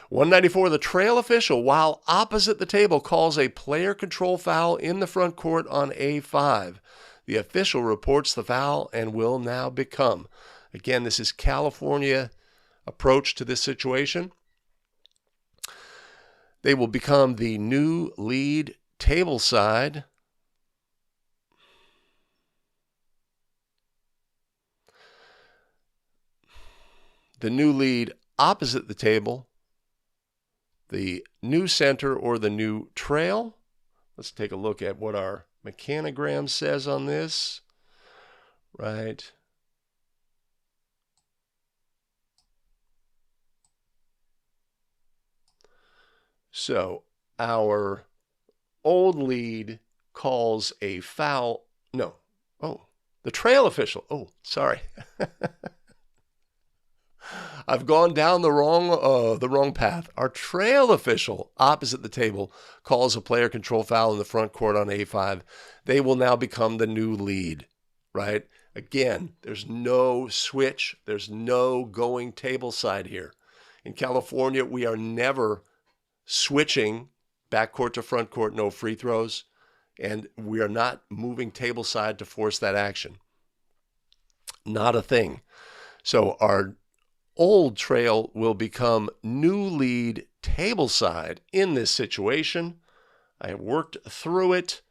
194, the trail official, while opposite the table, calls a player control foul in the front court on A5. The official reports the foul and will now become. Again, this is California approach to this situation. They will become the new lead table side. The new lead opposite the table, the new center or the new trail. Let's take a look at what our mechanogram says on this. Right. So our old lead calls a foul. No. Oh, the trail official. Oh, sorry. I've gone down the wrong path. Our trail official opposite the table calls a player control foul in the front court on A5. They will now become the new lead, right? Again, there's no switch. There's no going table side here. In California, we are never switching back court to front court, no free throws, and we are not moving table side to force that action. Not a thing. So our old trail will become new lead table side in this situation. I have worked through it,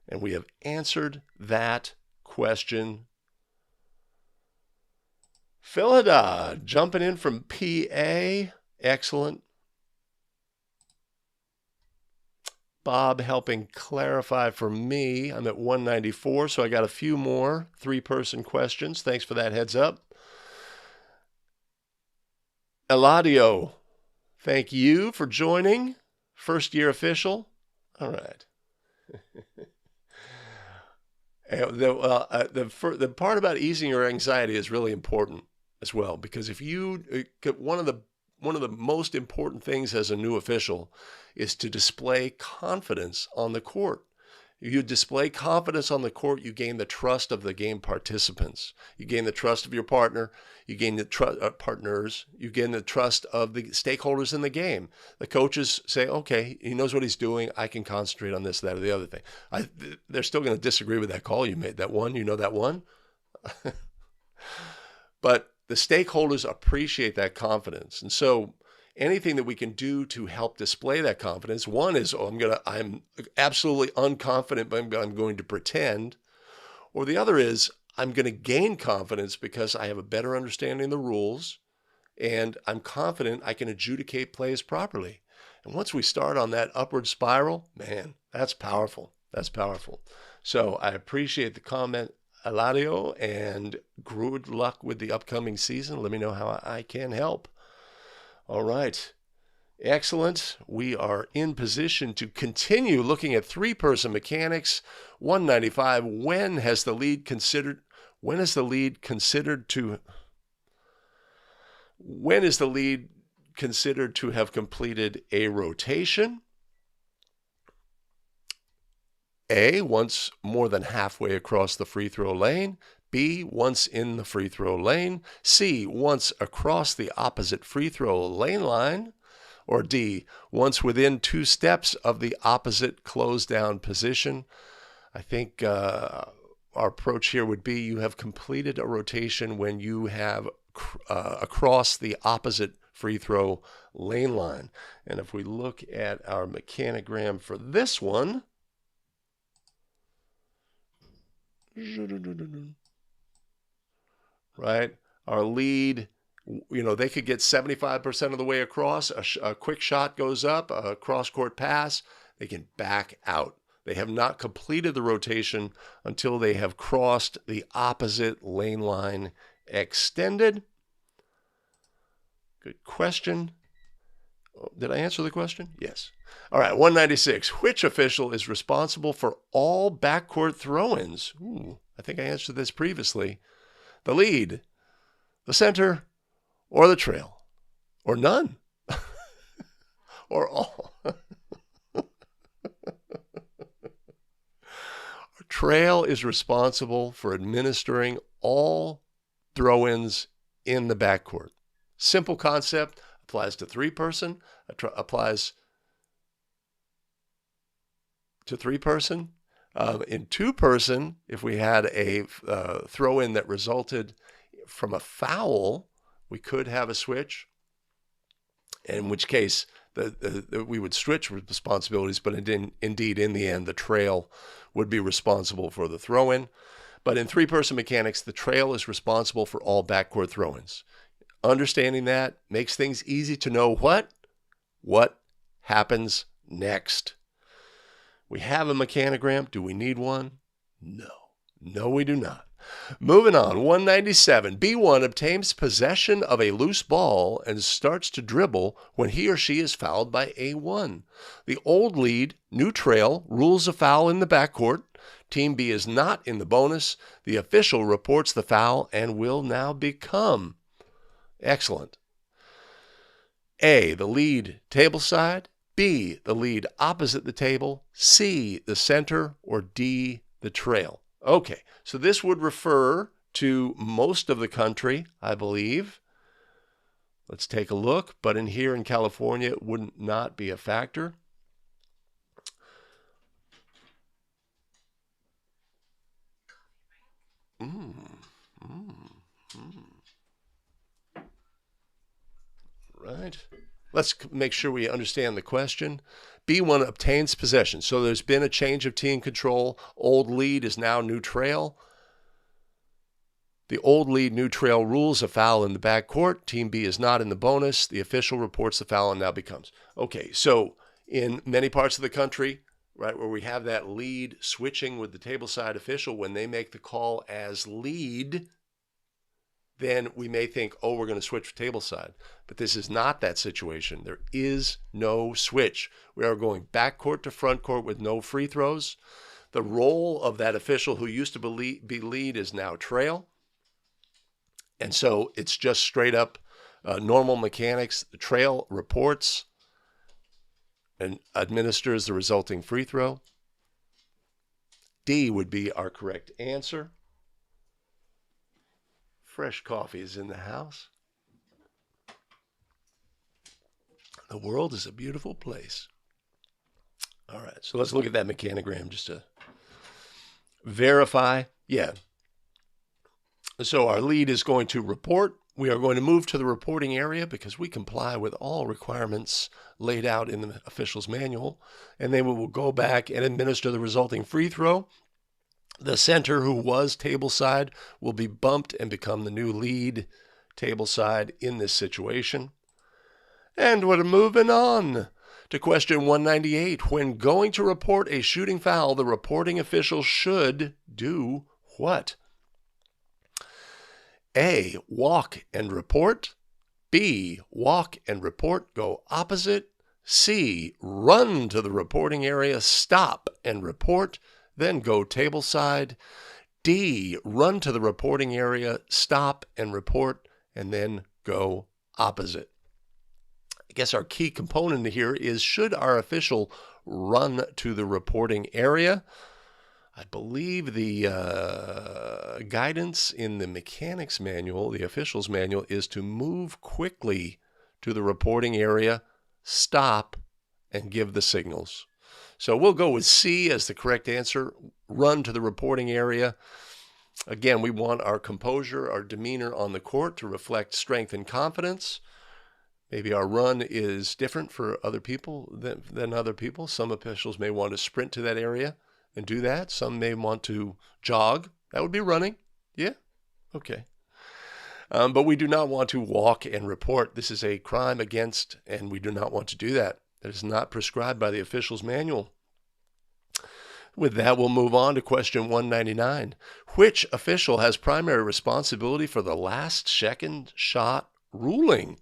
and we have answered that question. Philida jumping in from PA. Excellent. Bob helping clarify for me. I'm at 194, so I got a few more three-person questions. Thanks for that heads up. Eladio, thank you for joining. First-year official. All right. The part about easing your anxiety is really important as well, because if you one of the most important things as a new official is to display confidence on the court. If you display confidence on the court, you gain the trust of the game participants. You gain the trust of your partner. You gain the partners. You gain the trust of the stakeholders in the game. The coaches say, okay, he knows what he's doing. I can concentrate on this, that, or the other thing. They're still going to disagree with that call you made. That one, you know that one? But the stakeholders appreciate that confidence. And so anything that we can do to help display that confidence, one is, I'm absolutely unconfident, but I'm going to pretend. Or the other is, I'm going to gain confidence because I have a better understanding of the rules, and I'm confident I can adjudicate plays properly. And once we start on that upward spiral, man, that's powerful. That's powerful. So I appreciate the comment, Eladio, and good luck with the upcoming season. Let me know how I can help. All right. Excellent. We are in position to continue looking at three-person mechanics. 195. When is the lead considered to have completed a rotation? A, once more than halfway across the free throw lane. B, once in the free throw lane. C, once across the opposite free throw lane line. Or D, once within 2 steps of the opposite close down position. I think our approach here would be you have completed a rotation when you have across the opposite free throw lane line. And if we look at our mechanogram for this one, right, our lead, they could get 75% of the way across. A quick shot goes up, a cross-court pass, they can back out. They have not completed the rotation until they have crossed the opposite lane line extended. Good question. Did I answer the question? Yes. All right, 196. Which official is responsible for all backcourt throw-ins? Ooh, I think I answered this previously. The lead, the center, or the trail, or none, or all. Trail is responsible for administering all throw-ins in the backcourt. Simple concept, applies to three-person, applies to three-person. In two-person, if we had a throw-in that resulted from a foul, we could have a switch, in which case we would switch responsibilities, but indeed, in the end, the trail would be responsible for the throw-in. But in three-person mechanics, the trail is responsible for all backcourt throw-ins. Understanding that makes things easy to know what happens next. We have a mechanogram. Do we need one? No. No, we do not. Moving on, 197. B1 obtains possession of a loose ball and starts to dribble when he or she is fouled by A1. The old lead, new trail, rules a foul in the backcourt. Team B is not in the bonus. The official reports the foul and will now become. Excellent. A, the lead table side. B, the lead opposite the table. C, the center. Or D, the trail. Okay, so this would refer to most of the country, I believe. Let's take a look. But in here in California, it would not be a factor. Right. Let's make sure we understand the question. B1 obtains possession. So there's been a change of team control. Old lead is now new trail. The old lead, new trail rules a foul in the backcourt. Team B is not in the bonus. The official reports the foul and now becomes. Okay, so in many parts of the country, right, where we have that lead switching with the tableside official, when they make the call as lead, then we may think, oh, we're going to switch for tableside. But this is not that situation. There is no switch. We are going backcourt to front court with no free throws. The role of that official who used to be lead is now trail. And so it's just straight up normal mechanics. The trail reports and administers the resulting free throw. D would be our correct answer. Fresh coffee is in the house. The world is a beautiful place. All right, so let's look at that mechanogram just to verify. Yeah. So our lead is going to report. We are going to move to the reporting area because we comply with all requirements laid out in the official's manual. And then we will go back and administer the resulting free throw. The center, who was tableside, will be bumped and become the new lead tableside in this situation. And we're moving on to question 198. When going to report a shooting foul, the reporting official should do what? A, walk and report. B, walk and report, go opposite. C, run to the reporting area, stop and report, then go tableside. D, run to the reporting area, stop and report, and then go opposite. I guess our key component here is, should our official run to the reporting area? I believe the guidance in the mechanics manual, the official's manual, is to move quickly to the reporting area, stop, and give the signals. So we'll go with C as the correct answer, run to the reporting area. Again, we want our composure, our demeanor on the court to reflect strength and confidence. Maybe our run is different for other people than other people. Some officials may want to sprint to that area and do that. Some may want to jog. That would be running. Yeah? Okay. But we do not want to walk and report. This is a crime against, and we do not want to do that. That is not prescribed by the official's manual. With that, we'll move on to question 199. Which official has primary responsibility for the last second shot ruling?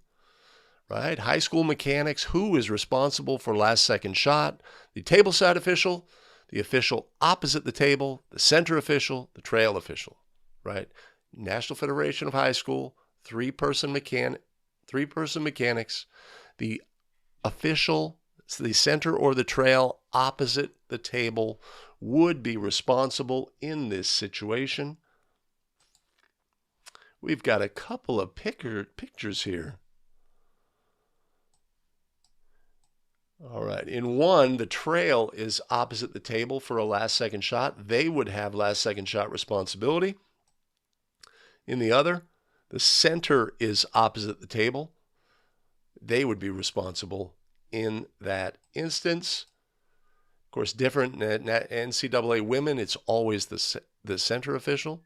Right? High school mechanics, who is responsible for last second shot? The tableside official, the official opposite the table, the center official, the trail official, right? National Federation of High School, three-person mechanics, the official, the center or the trail opposite the table would be responsible in this situation. We've got a couple of pictures here. All right. In one, the trail is opposite the table for a last-second shot. They would have last-second shot responsibility. In the other, the center is opposite the table. They would be responsible in that instance. Of course, different in NCAA women, it's always the center official.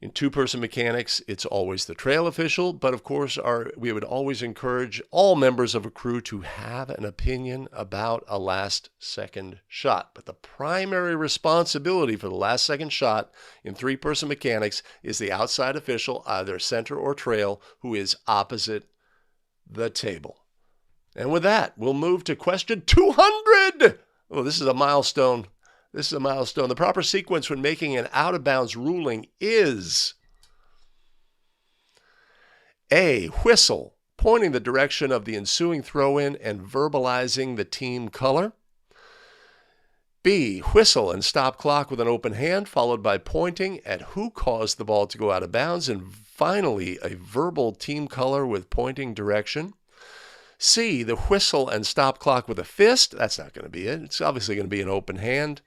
In two-person mechanics, it's always the trail official. But of course, we would always encourage all members of a crew to have an opinion about a last-second shot. But the primary responsibility for the last-second shot in three-person mechanics is the outside official, either center or trail, who is opposite the table. And with that, we'll move to question 200. Oh, this is a milestone. This is a milestone. The proper sequence when making an out-of-bounds ruling is A, whistle, pointing the direction of the ensuing throw-in and verbalizing the team color. B, whistle and stop clock with an open hand, followed by pointing at who caused the ball to go out of bounds, and finally, a verbal team color with pointing direction. C, the whistle and stop clock with a fist. That's not going to be it. It's obviously going to be an open hand.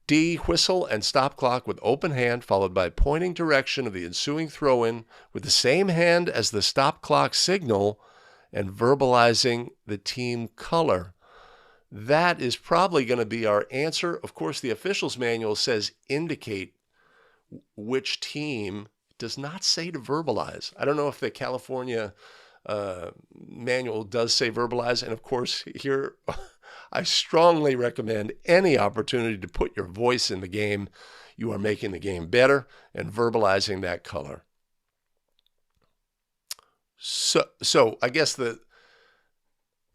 D, whistle and stop clock with open hand, followed by pointing direction of the ensuing throw-in with the same hand as the stop clock signal and verbalizing the team color. That is probably going to be our answer. Of course, the officials manual says indicate which team. It does not say to verbalize. I don't know if the California manual does say verbalize. And of course, here I strongly recommend any opportunity to put your voice in the game. You are making the game better and verbalizing that color. So I guess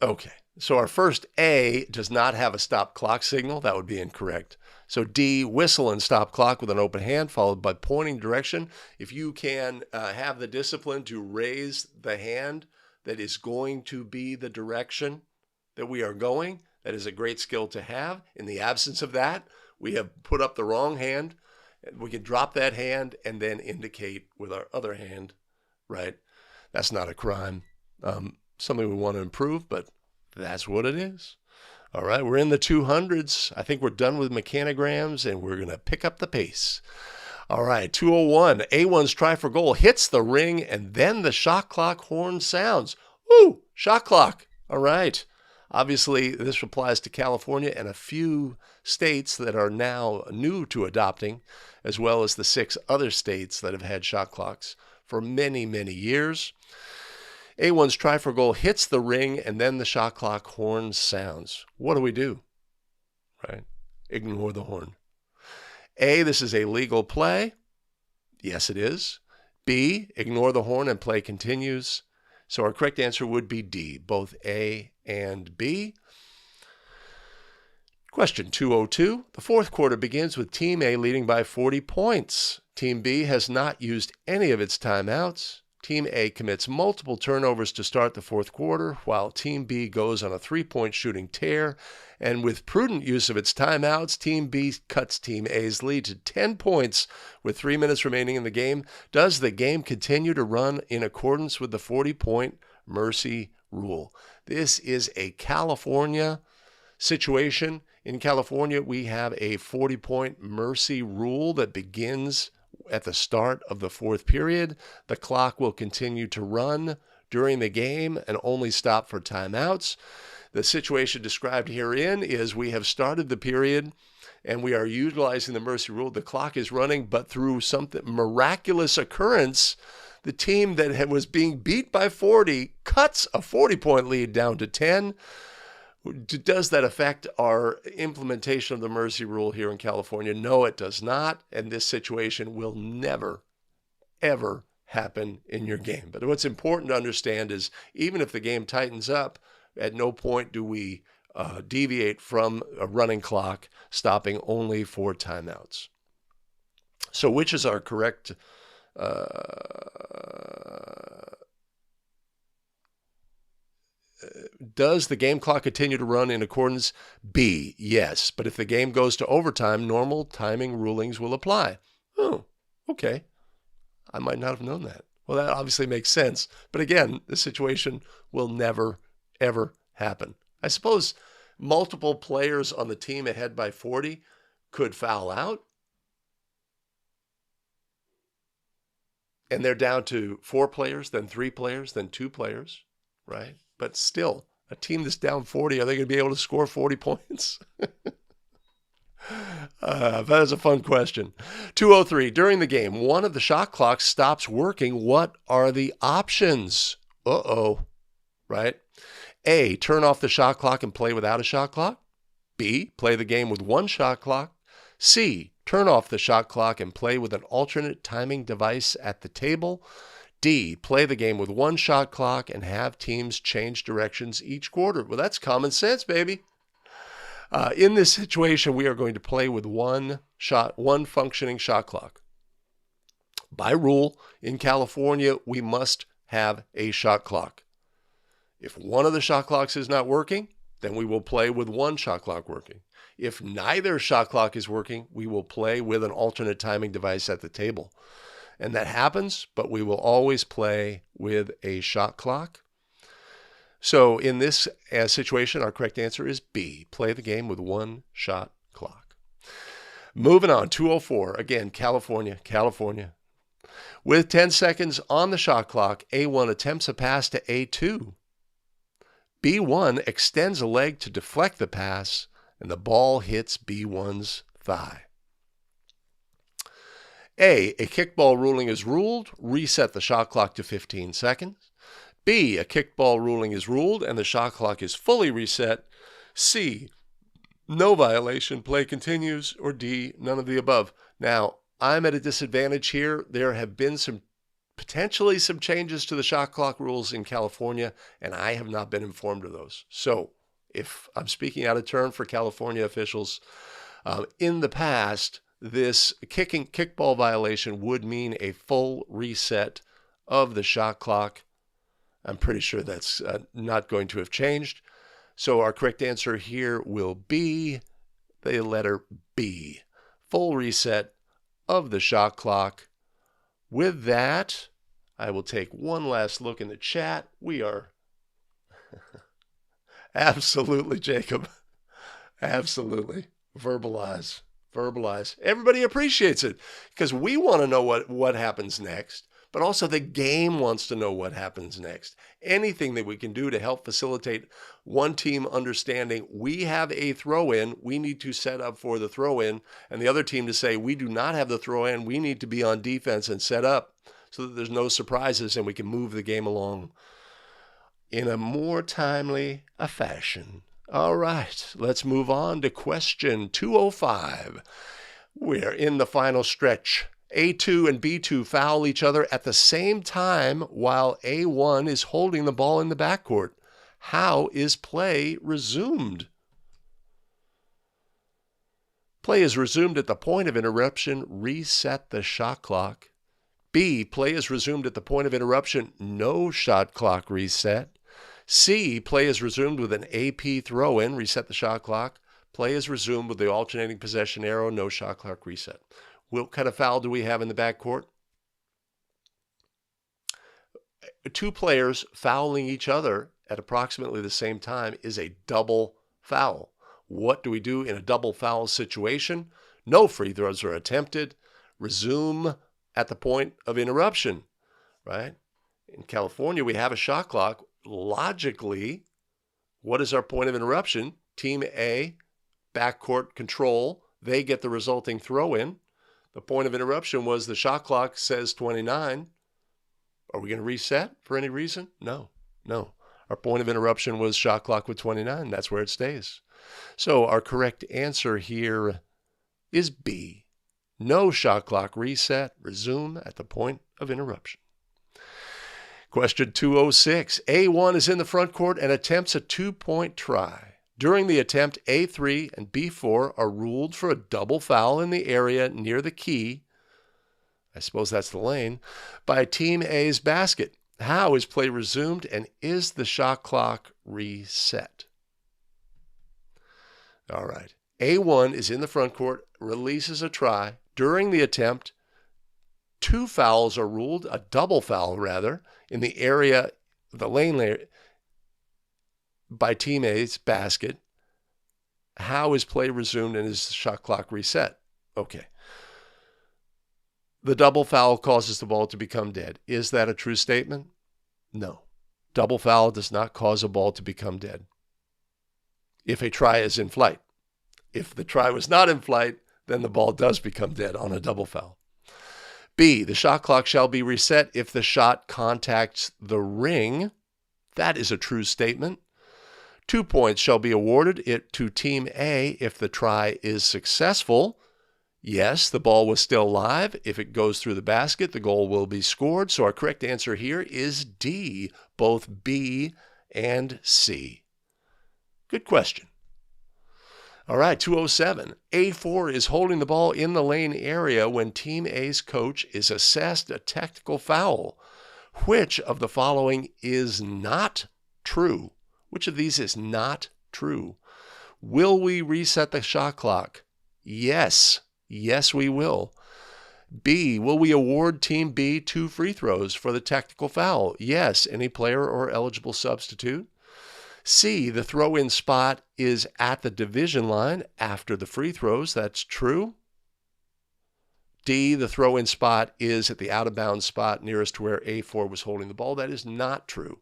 okay. So our first A does not have a stop clock signal. That would be incorrect. So D, whistle and stop clock with an open hand, followed by pointing direction. If you can have the discipline to raise the hand that is going to be the direction that we are going, that is a great skill to have. In the absence of that, we have put up the wrong hand. We can drop that hand and then indicate with our other hand, right? That's not a crime. Something we want to improve, but that's what it is. All right, we're in the 200s. I think we're done with mechanograms, and we're going to pick up the pace. All right, 201. A1's try for goal hits the ring, and then the shot clock horn sounds. Ooh, shot clock. All right. Obviously, this applies to California and a few states that are now new to adopting, as well as the 6 other states that have had shot clocks for many, many years. A1's try for goal hits the ring, and then the shot clock horn sounds. What do we do? Right? Ignore the horn. A, this is a legal play. Yes, it is. B, ignore the horn and play continues. So our correct answer would be D, both A and B. Question 202. The fourth quarter begins with Team A leading by 40 points. Team B has not used any of its timeouts. Team A commits multiple turnovers to start the fourth quarter, while Team B goes on a three-point shooting tear. And with prudent use of its timeouts, Team B cuts Team A's lead to 10 points with 3 minutes remaining in the game. Does the game continue to run in accordance with the 40-point mercy rule? This is a California situation. In California, we have a 40-point mercy rule that begins at the start of the fourth period. The clock will continue to run during the game and only stop for timeouts. The situation described herein is we have started the period and we are utilizing the mercy rule. The clock is running, but through something miraculous occurrence, the team that was being beat by 40 cuts a 40-point lead down to 10. Does that affect our implementation of the mercy rule here in California? No, it does not. And this situation will never, ever happen in your game. But what's important to understand is even if the game tightens up, at no point do we deviate from a running clock, stopping only for timeouts. So which is our correct does the game clock continue to run in accordance? B, yes. But if the game goes to overtime, normal timing rulings will apply. Oh, okay. I might not have known that. Well, that obviously makes sense. But again, this situation will never, ever happen. I suppose multiple players on the team ahead by 40 could foul out. And they're down to 4 players, then 3 players, then 2 players, right? But still, a team that's down 40, are they going to be able to score 40 points? That is a fun question. 203, during the game, one of the shot clocks stops working. What are the options? Right? A, turn off the shot clock and play without a shot clock. B, play the game with one shot clock. C, turn off the shot clock and play with an alternate timing device at the table. D, play the game with one shot clock and have teams change directions each quarter. Well, that's common sense, baby. In this situation, we are going to play with one functioning shot clock. By rule, in California, we must have a shot clock. If one of the shot clocks is not working, then we will play with one shot clock working. If neither shot clock is working, we will play with an alternate timing device at the table. And that happens, but we will always play with a shot clock. So in this situation, our correct answer is B, play the game with one shot clock. Moving on, 204, again, California. With 10 seconds on the shot clock, A1 attempts a pass to A2. B1 extends a leg to deflect the pass, and the ball hits B1's thigh. A kickball ruling is ruled. Reset the shot clock to 15 seconds. B, a kickball ruling is ruled and the shot clock is fully reset. C, no violation, play continues. Or D, none of the above. Now, I'm at a disadvantage here. There have been potentially some changes to the shot clock rules in California, and I have not been informed of those. So if I'm speaking out of turn for California officials, in the past, this kickball violation would mean a full reset of the shot clock. I'm pretty sure that's not going to have changed. So our correct answer here will be the letter B, full reset of the shot clock. With that, I will take one last look in the chat. We are absolutely, Jacob, absolutely. Verbalize. Everybody appreciates it because we want to know what happens next, but also the game wants to know what happens next. Anything that we can do to help facilitate one team understanding we have a throw-in, we need to set up for the throw-in, and the other team to say we do not have the throw-in, we need to be on defense and set up so that there's no surprises and we can move the game along in a more timely fashion. All right, let's move on to question 205. We're in the final stretch. A2 and B2 foul each other at the same time while A1 is holding the ball in the backcourt. How is play resumed? Play is resumed at the point of interruption. Reset the shot clock. B, play is resumed at the point of interruption. No shot clock reset. C, play is resumed with an AP throw-in, reset the shot clock. Play is resumed with the alternating possession arrow, no shot clock reset. What kind of foul do we have in the backcourt? 2 players fouling each other at approximately the same time is a double foul. What do we do in a double foul situation? No free throws are attempted. Resume at the point of interruption, right? In California, we have a shot clock. Logically, what is our point of interruption? Team A, backcourt control. They get the resulting throw-in. The point of interruption was the shot clock says 29. Are we going to reset for any reason? No. Our point of interruption was shot clock with 29. That's where it stays. So our correct answer here is B. No shot clock reset. Resume at the point of interruption. Question 206. A1 is in the front court and attempts a 2-point try. During the attempt, A3 and B4 are ruled for a double foul in the area near the key, I suppose that's the lane, by Team A's basket. How is play resumed, and is the shot clock reset? All right. A1 is in the front court, releases a try. During the attempt, two fouls are ruled, a double foul rather, in the area, the lane by Team A's basket. How is play resumed, and is the shot clock reset? Okay. The double foul causes the ball to become dead. Is that a true statement? No. Double foul does not cause a ball to become dead if a try is in flight. If the try was not in flight, then the ball does become dead on a double foul. B, the shot clock shall be reset if the shot contacts the ring. That is a true statement. 2 points shall be awarded to Team A if the try is successful. Yes, the ball was still live. If it goes through the basket, the goal will be scored. So our correct answer here is D, both B and C. Good question. All right, 207. A4 is holding the ball in the lane area when Team A's coach is assessed a technical foul. Which of the following is not true? Which of these is not true? Will we reset the shot clock? Yes. Yes, we will. B, will we award Team B 2 free throws for the technical foul? Yes, any player or eligible substitute. C, the throw-in spot is at the division line after the free throws. That's true. D, the throw-in spot is at the out-of-bounds spot nearest to where A4 was holding the ball. That is not true.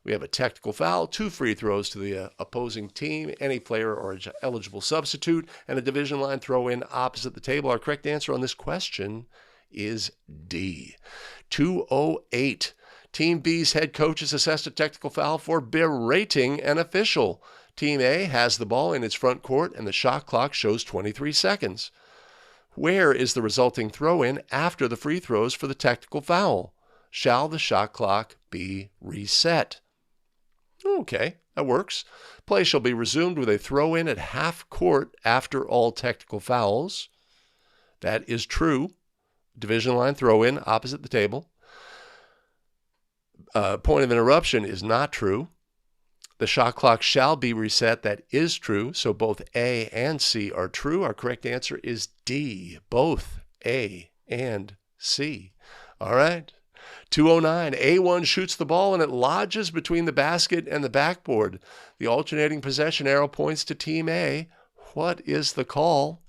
We have a technical foul, 2 free throws to the opposing team, any player or eligible substitute, and a division line throw-in opposite the table. Our correct answer on this question is D. 208. Team B's head coach is assessed a technical foul for berating an official. Team A has the ball in its front court, and the shot clock shows 23 seconds. Where is the resulting throw-in after the free throws for the technical foul? Shall the shot clock be reset? Okay, that works. Play shall be resumed with a throw-in at half court after all technical fouls. That is true. Division line throw-in opposite the table. Point of interruption is not true. The shot clock shall be reset. That is true. So both A and C are true. Our correct answer is D, both A and C. All right. 209. A1 shoots the ball and it lodges between the basket and the backboard. The alternating possession arrow points to Team A. What is the call?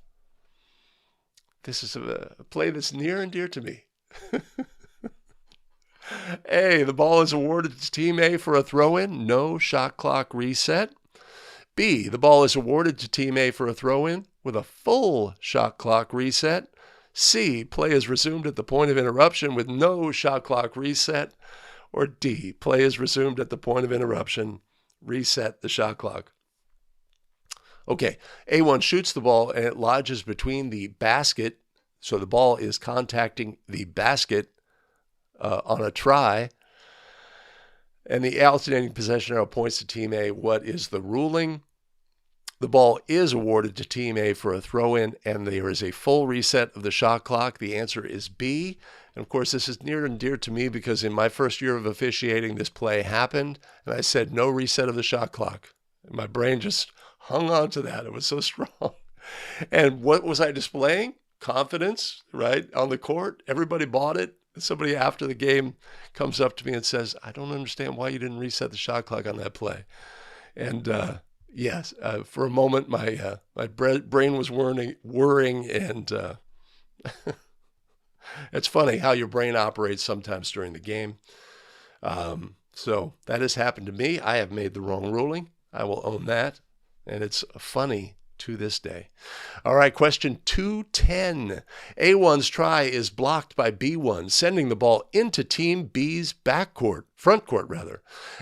This is a play that's near and dear to me. A, the ball is awarded to Team A for a throw-in. No shot clock reset. B, the ball is awarded to Team A for a throw-in with a full shot clock reset. C, play is resumed at the point of interruption with no shot clock reset. Or D, play is resumed at the point of interruption. Reset the shot clock. Okay, A1 shoots the ball and it lodges between the basket. So the ball is contacting the basket on a try. And the alternating possession arrow points to Team A. What is the ruling? The ball is awarded to Team A for a throw-in, and there is a full reset of the shot clock. The answer is B. And, of course, this is near and dear to me because in my first year of officiating, this play happened, and I said no reset of the shot clock. And my brain just hung on to that. It was so strong. And what was I displaying? Confidence, right, on the court. Everybody bought it. Somebody after the game comes up to me and says, I don't understand why you didn't reset the shot clock on that play. And, yes, for a moment, my brain was whirring, and it's funny how your brain operates sometimes during the game. So that has happened to me. I have made the wrong ruling. I will own that, and it's funny to this day. All right, question 210. A1's try is blocked by B1, sending the ball into Team B's front court.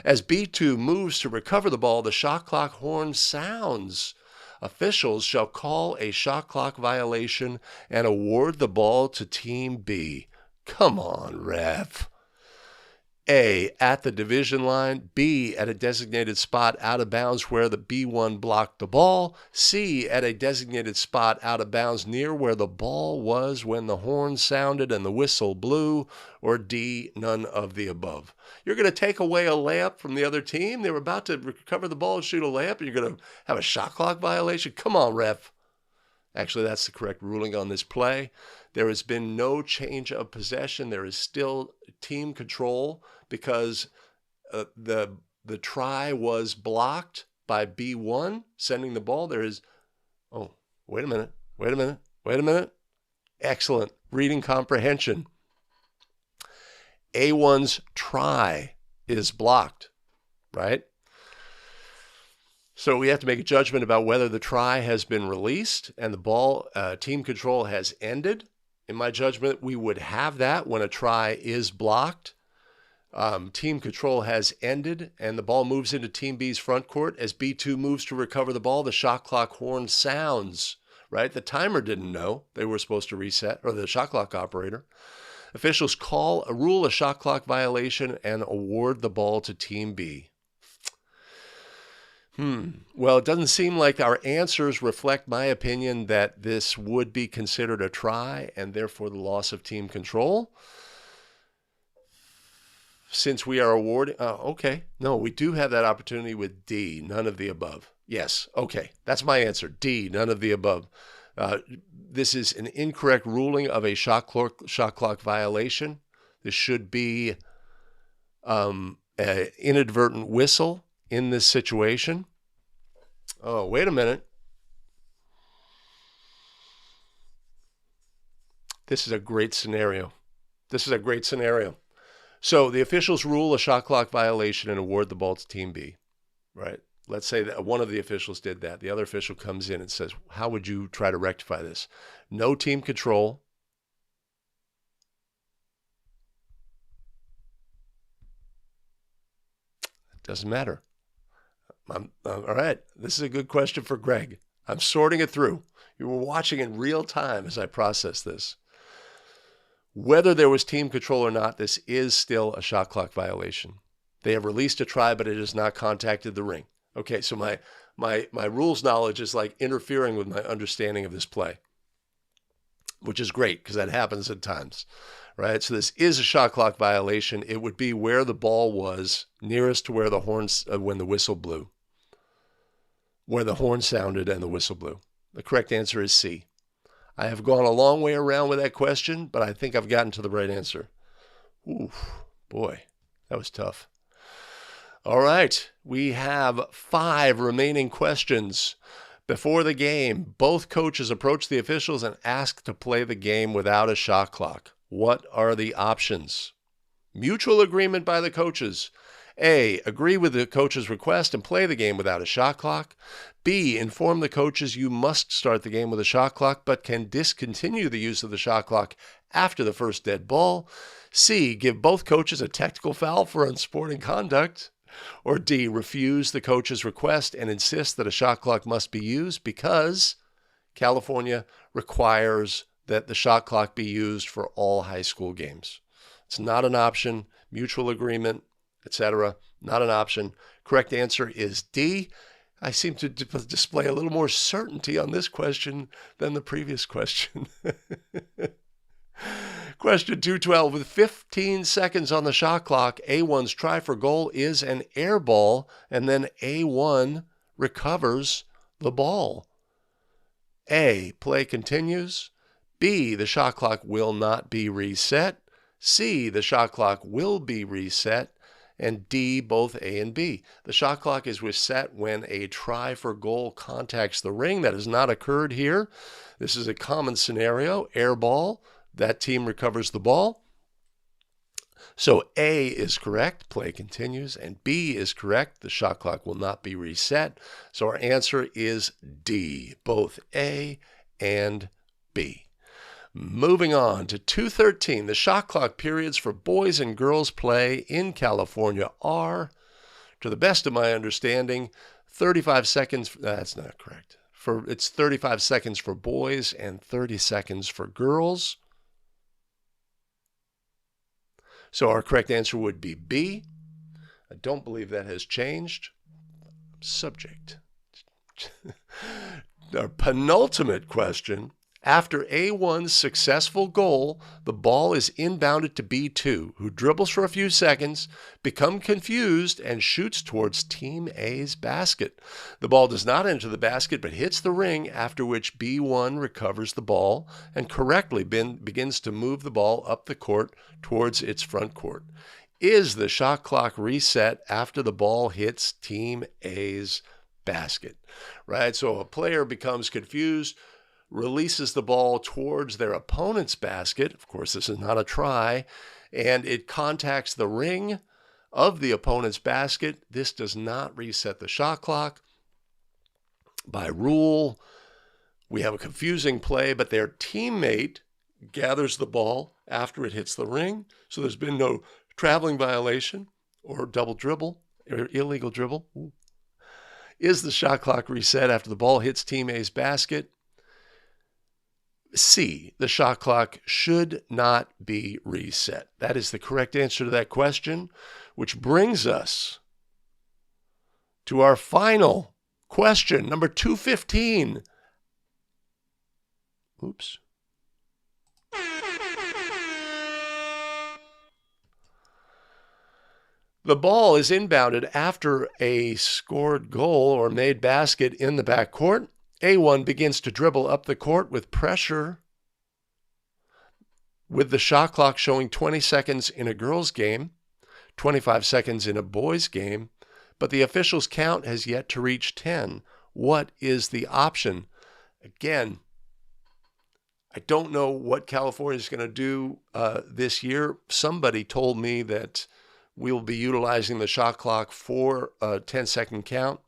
As B2 moves to recover the ball, the shot clock horn sounds. Officials shall call a shot clock violation and award the ball to Team B. Come on, ref. A, at the division line, B, at a designated spot out of bounds where the B1 blocked the ball, C, at a designated spot out of bounds near where the ball was when the horn sounded and the whistle blew, or D, none of the above. You're going to take away a layup from the other team? They were about to recover the ball and shoot a layup, and you're going to have a shot clock violation? Come on, ref. Actually, that's the correct ruling on this play. There has been no change of possession. There is still team control because the try was blocked by B1 sending the ball. There is, oh, wait a minute. Excellent reading comprehension. A1's try is blocked, right? So we have to make a judgment about whether the try has been released and the ball team control has ended. In my judgment, we would have that when a try is blocked. Team control has ended and the ball moves into Team B's front court. As B2 moves to recover the ball, the shot clock horn sounds, right? The timer didn't know they were supposed to reset, or the shot clock operator. Officials rule a shot clock violation and award the ball to Team B. Well, it doesn't seem like our answers reflect my opinion that this would be considered a try and therefore the loss of team control. Since we are awarding, no, we do have that opportunity with D, none of the above. Yes, okay, that's my answer. D, none of the above. This is an incorrect ruling of a shot clock violation. This should be an inadvertent whistle in this situation. Oh, wait a minute. This is a great scenario. So the officials rule a shot clock violation and award the ball to Team B, right? Let's say that one of the officials did that. The other official comes in and says, how would you try to rectify this? No team control. It doesn't matter. All right, this is a good question for Greg. I'm sorting it through. You were watching in real time as I process this. Whether there was team control or not, this is still a shot clock violation. They have released a try, but it has not contacted the ring. Okay, so my rules knowledge is like interfering with my understanding of this play, which is great because that happens at times, right? So this is a shot clock violation. It would be where the ball was nearest to where the horns, when the whistle blew, where the horn sounded and the whistle blew. The correct answer is C. I have gone a long way around with that question, but I think I've gotten to the right answer. Ooh, boy, that was tough. All right, we have 5 remaining questions. Before the game, both coaches approach the officials and ask to play the game without a shot clock. What are the options? Mutual agreement by the coaches. A, agree with the coach's request and play the game without a shot clock. B, inform the coaches you must start the game with a shot clock, but can discontinue the use of the shot clock after the first dead ball. C, give both coaches a technical foul for unsporting conduct. Or D, refuse the coach's request and insist that a shot clock must be used because California requires that the shot clock be used for all high school games. It's not an option. Mutual agreement, etc. Not an option. Correct answer is D. I seem to display a little more certainty on this question than the previous question. Question 212. With 15 seconds on the shot clock, A1's try for goal is an air ball, and then A1 recovers the ball. A, play continues. B, the shot clock will not be reset. C, the shot clock will be reset. And D, both A and B. The shot clock is reset when a try for goal contacts the ring. That has not occurred here. This is a common scenario. Air ball. That team recovers the ball. So A is correct. Play continues. And B is correct. The shot clock will not be reset. So our answer is D, both A and B. Moving on to 213, the shot clock periods for boys and girls play in California are, to the best of my understanding, 35 seconds. That's not correct. It's 35 seconds for boys and 30 seconds for girls. So our correct answer would be B. I don't believe that has changed. Subject. Our penultimate question. After A1's successful goal, the ball is inbounded to B2, who dribbles for a few seconds, becomes confused, and shoots towards Team A's basket. The ball does not enter the basket but hits the ring, after which B1 recovers the ball and correctly begins to move the ball up the court towards its front court. Is the shot clock reset after the ball hits Team A's basket? Right? So a player becomes confused, releases the ball towards their opponent's basket. Of course, this is not a try, and it contacts the ring of the opponent's basket. This does not reset the shot clock. By rule, we have a confusing play, but their teammate gathers the ball after it hits the ring, so there's been no traveling violation or double dribble or illegal dribble. Ooh. Is the shot clock reset after the ball hits Team A's basket? C, the shot clock should not be reset. That is the correct answer to that question, which brings us to our final question, number 215. Oops. The ball is inbounded after a scored goal or made basket in the backcourt. A1 begins to dribble up the court with pressure, with the shot clock showing 20 seconds in a girls' game, 25 seconds in a boys' game, but the official's count has yet to reach 10. What is the option? Again, I don't know what California is going to do this year. Somebody told me that we will be utilizing the shot clock for a 10-second count.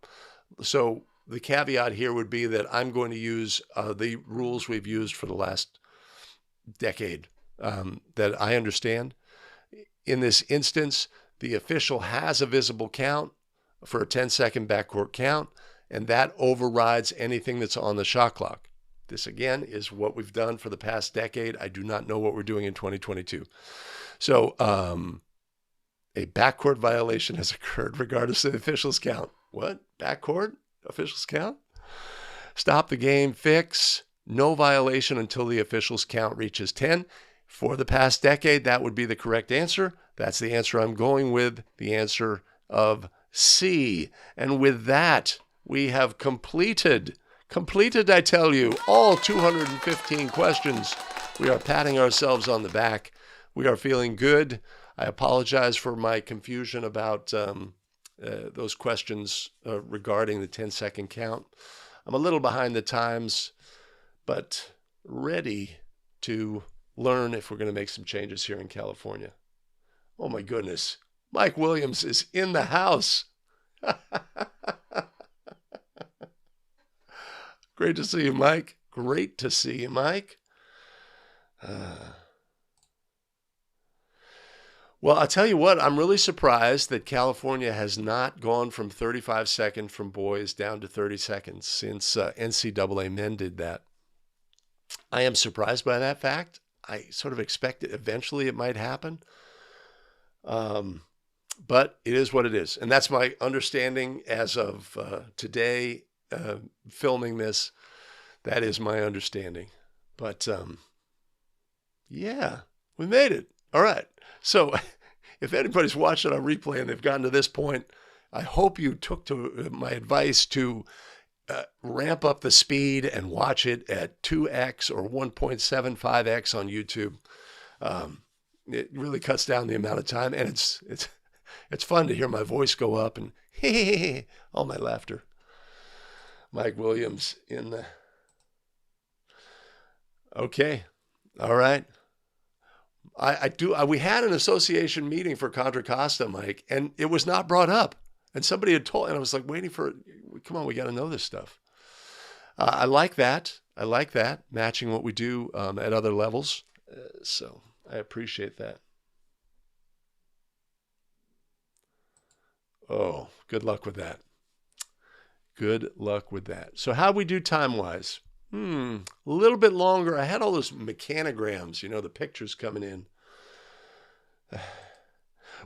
So the caveat here would be that I'm going to use the rules we've used for the last decade that I understand. In this instance, the official has a visible count for a 10-second backcourt count, and that overrides anything that's on the shot clock. This, again, is what we've done for the past decade. I do not know what we're doing in 2022. So a backcourt violation has occurred regardless of the official's count. What? Backcourt? Official's count? Stop the game, fix. No violation until the official's count reaches 10. For the past decade, that would be the correct answer. That's the answer I'm going with, the answer of C. And with that, we have completed, I tell you, all 215 questions. We are patting ourselves on the back. We are feeling good. I apologize for my confusion about those questions regarding the 10-second count. I'm a little behind the times, but ready to learn if we're going to make some changes here in California. Oh my goodness. Mike Williams is in the house. Great to see you, Mike. Great to see you, Mike. Well, I'll tell you what, I'm really surprised that California has not gone from 35 seconds from boys down to 30 seconds since NCAA men did that. I am surprised by that fact. I sort of expected eventually it might happen. But it is what it is. And that's my understanding as of today, filming this. That is my understanding. But yeah, we made it. All right. So if anybody's watching on replay and they've gotten to this point, I hope you took to my advice to ramp up the speed and watch it at 2x or 1.75x on YouTube. It really cuts down the amount of time, and it's fun to hear my voice go up and all my laughter. Mike Williams in the... Okay. All right. We had an association meeting for Contra Costa, Mike, and it was not brought up. And somebody had told, and I was like waiting for, come on, we got to know this stuff. I like that. Matching what we do at other levels. So I appreciate that. Oh, good luck with that. Good luck with that. So how'd we do time-wise? A little bit longer. I had all those mechanograms, the pictures coming in.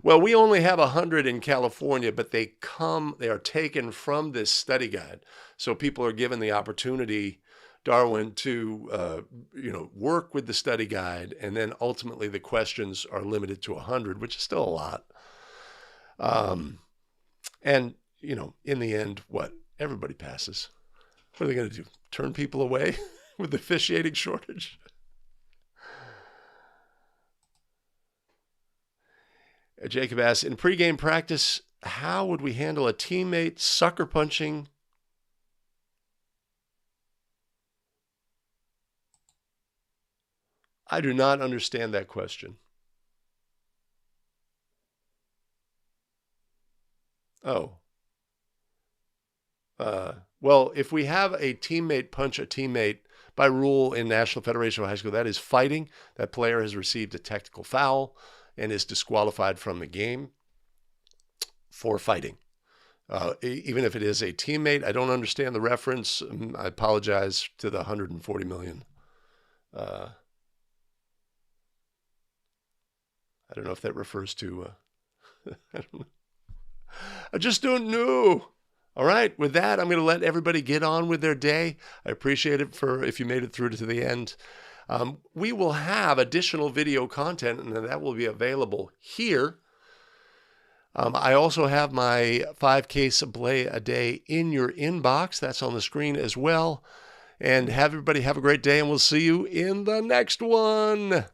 Well, we only have 100 in California, but they are taken from this study guide. So people are given the opportunity, Darwin, to work with the study guide, and then ultimately the questions are limited to 100, which is still a lot. And in the end, what? Everybody passes. What are they going to do? Turn people away with the officiating shortage? Jacob asks, in pregame practice, how would we handle a teammate sucker punching? I do not understand that question. Oh. Well, if we have a teammate punch a teammate, by rule in National Federation of High School, that is fighting. That player has received a technical foul and is disqualified from the game for fighting. Even if it is a teammate, I don't understand the reference. I apologize to the 140 million. I don't know if that refers to... I just don't know. All right, with that, I'm going to let everybody get on with their day. I appreciate it if you made it through to the end. We will have additional video content, and that will be available here. I also have my 5K Sablé a day in your inbox. That's on the screen as well. And everybody have a great day, and we'll see you in the next one.